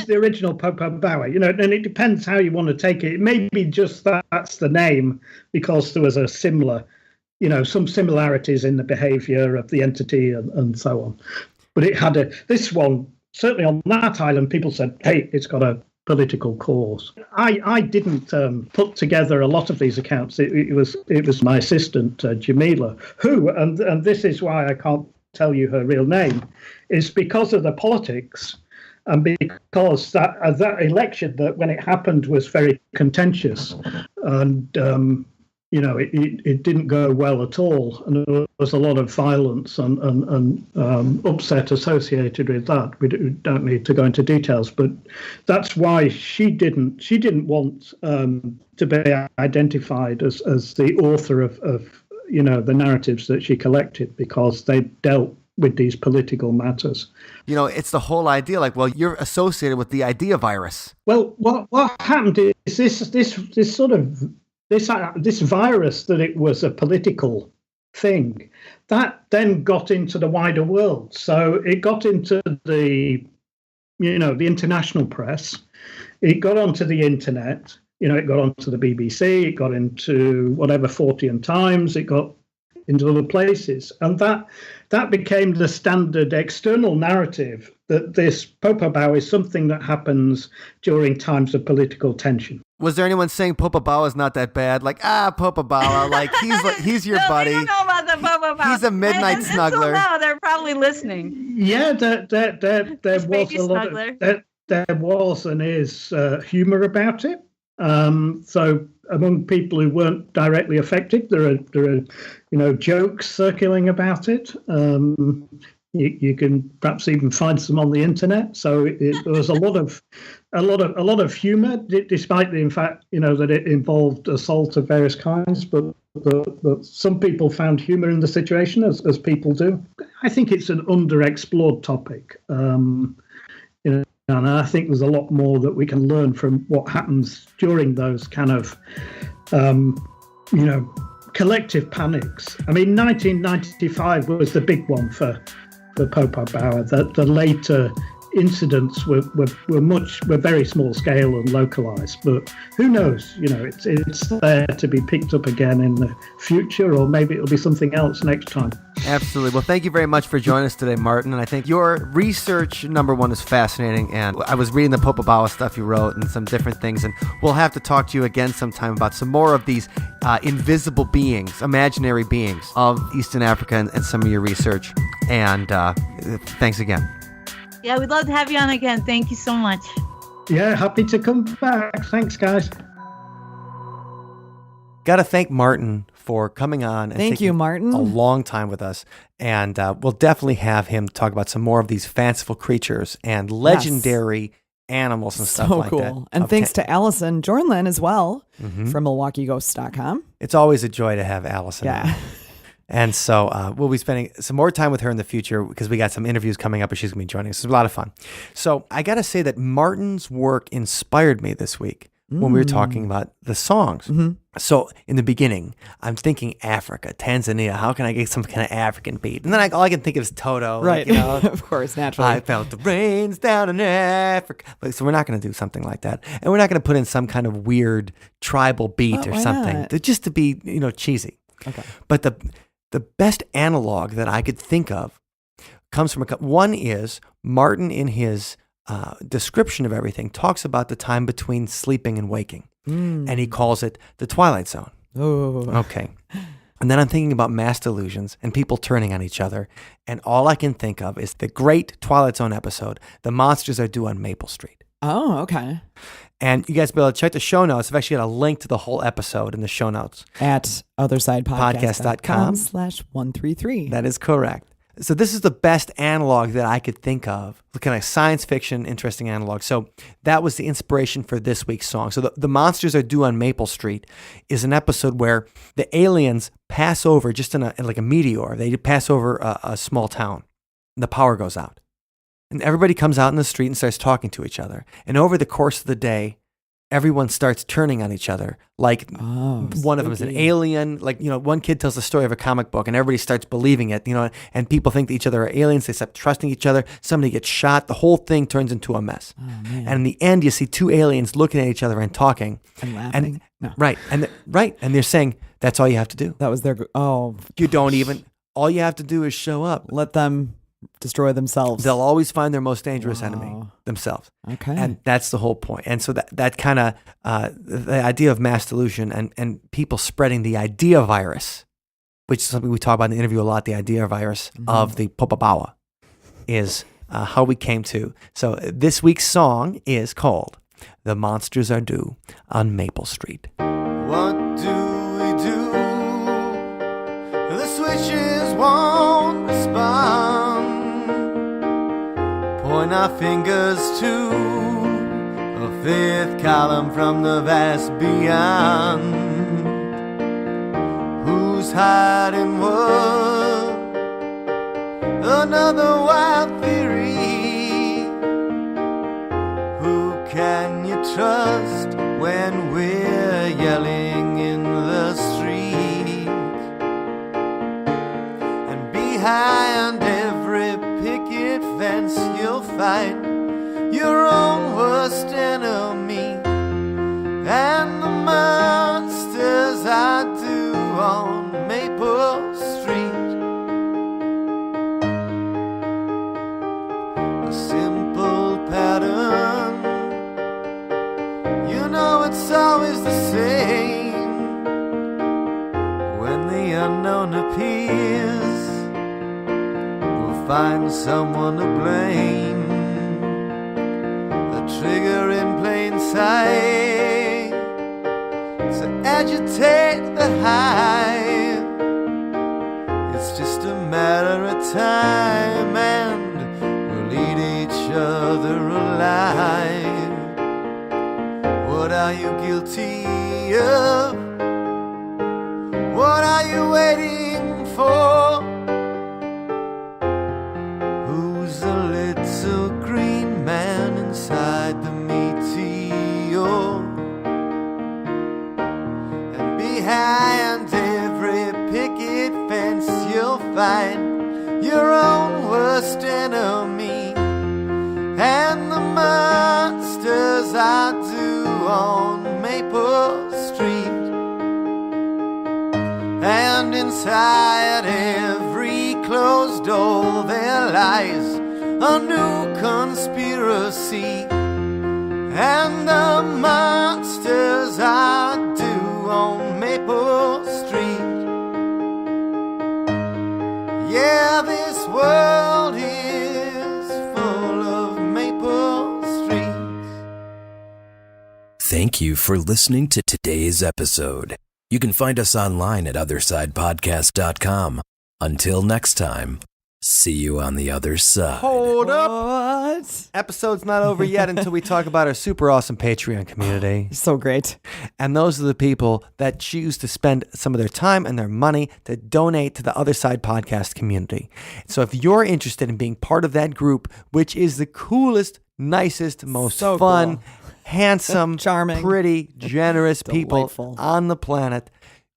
the original Popobawa. And it depends how you want to take it. It may be just that's the name because there was a similar, some similarities in the behaviour of the entity and so on. But it had this one, certainly on that island, people said, hey, it's got a political cause. I didn't put together a lot of these accounts. It was my assistant Jamila, who, and this is why I can't tell you her real name, is because of the politics, and because that election, that when it happened, was very contentious, and it didn't go well at all, and there was a lot of violence and upset associated with that. We don't need to go into details, but that's why she didn't want to be identified as the author of the narratives that she collected, because they dealt with these political matters. It's the whole idea, like, well, you're associated with the idea virus. Well, what happened is this sort of this virus, that it was a political thing, that then got into the wider world. So it got into the international press. It got onto the internet. It got onto the BBC. It got into whatever, Fortean Times. It got into other places, and that became the standard external narrative, that this Popobawa is something that happens during times of political tension. Was there anyone saying Popobawa is not that bad? Like, Popobawa, like he's your buddy. We don't know about the Popobawa. He's a midnight snuggler. No, they're probably listening. Yeah, there was a lot of, there was and is humor about it. So among people who weren't directly affected, there are jokes circulating about it. You can perhaps even find some on the internet. So there was a lot of humor, despite the fact that it involved assault of various kinds. But some people found humor in the situation, as people do. I think it's an underexplored topic. And I think there's a lot more that we can learn from what happens during those kind of, collective panics. I mean, 1995 was the big one for Popobawa. The later incidents were very small scale and localized. But who knows? It's there to be picked up again in the future, or maybe it'll be something else next time. Absolutely. Well, thank you very much for joining us today, Martin. And I think your research, number one, is fascinating. And I was reading the Popobawa stuff you wrote and some different things. And we'll have to talk to you again sometime about some more of these invisible beings, imaginary beings of Eastern Africa and some of your research. And thanks again. Yeah, we'd love to have you on again. Thank you so much. Yeah, happy to come back. Thanks, guys. Got to thank Martin for coming on. And Thank you, Martin. A long time with us. And we'll definitely have him talk about some more of these fanciful creatures and legendary animals and stuff like that. So cool. And thanks to Allison Jornlin as well from MilwaukeeGhosts.com. It's always a joy to have Allison. Yeah. And so we'll be spending some more time with her in the future because we got some interviews coming up and she's going to be joining us. It's a lot of fun. So I got to say that Martin's work inspired me this week. when we were talking about the songs. Mm-hmm. So in the beginning, I'm thinking Africa, Tanzania. How can I get some kind of African beat? And then all I can think of is Toto. Right. Like, Of course, naturally. I felt the rains down in Africa. So we're not going to do something like that. And we're not going to put in some kind of weird tribal beat or why something not? just to be, cheesy. Okay. But the best analog that I could think of comes from one is Martin in his description of everything talks about the time between sleeping and waking. And he calls it the Twilight Zone. Oh. Okay. And then I'm thinking about mass delusions and people turning on each other. And all I can think of is the great Twilight Zone episode, The Monsters Are Due on Maple Street. Oh, okay. And you guys be able to check the show notes. I've actually got a link to the whole episode in the show notes. At othersidepodcast.com /133. That is correct. So this is the best analog that I could think of, kind of science fiction, interesting analog. So that was the inspiration for this week's song. So the Monsters Are Due on Maple Street is an episode where the aliens pass over just in like a meteor. They pass over a small town. And the power goes out. And everybody comes out in the street and starts talking to each other. And over the course of the day, everyone starts turning on each other. Like one of them is an alien. Like, one kid tells the story of a comic book and everybody starts believing it, and people think that each other are aliens. They start trusting each other. Somebody gets shot. The whole thing turns into a mess. Oh, man. And in the end, you see two aliens looking at each other and talking. And laughing. No. Right. And they're saying, that's all you have to do. That was their... Oh. You don't even... All you have to do is show up. Let them destroy themselves. They'll always find their most dangerous enemy, themselves. Okay. And that's the whole point. And so that kind of, the idea of mass delusion and people spreading the idea virus, which is something we talk about in the interview a lot, the idea virus of the Popobawa, is how we came to. So this week's song is called The Monsters Are Due on Maple Street. What do we do? The switches won't respond. Point our fingers to a fifth column from the vast beyond. Who's hiding what? Another wild theory. Who can you trust when we're yelling in the street? And behind every picket fence you'll find your own worst enemy. And the monsters I do on Maple Street. A simple pattern, you know it's always the same. When the unknown appears, we'll find someone to blame. A trigger in plain sight to agitate the hive. It's just a matter of time, and we'll eat each other alive. What are you guilty of? What are you waiting for? Who's the little green man inside the meteor? And behind every picket fence you'll find your own worst enemy. And the monsters I do on Maple Street. And inside every closed door there lies a new conspiracy. And the monsters I do on Maple Street. Yeah, this world is full of Maple Streets. Thank you for listening to today's episode. You can find us online at othersidepodcast.com. Until next time, see you on the other side. Hold up. What? Episode's not over yet until we talk about our super awesome Patreon community. So great. And those are the people that choose to spend some of their time and their money to donate to the Other Side Podcast community. So if you're interested in being part of that group, which is the coolest nicest, most So fun, cool. handsome, Charming. pretty, generous people Delightful. on the planet.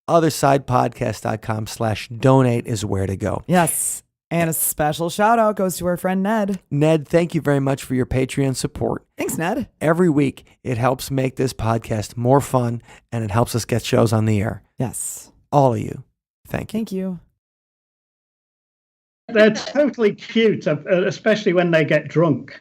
Othersidepodcast.com/donate is where to go. Yes. And a special shout out goes to our friend Ned. Ned, thank you very much for your Patreon support. Thanks, Ned. Every week, it helps make this podcast more fun, and it helps us get shows on the air. Yes. All of you, thank you. Thank you. They're totally cute, especially when they get drunk.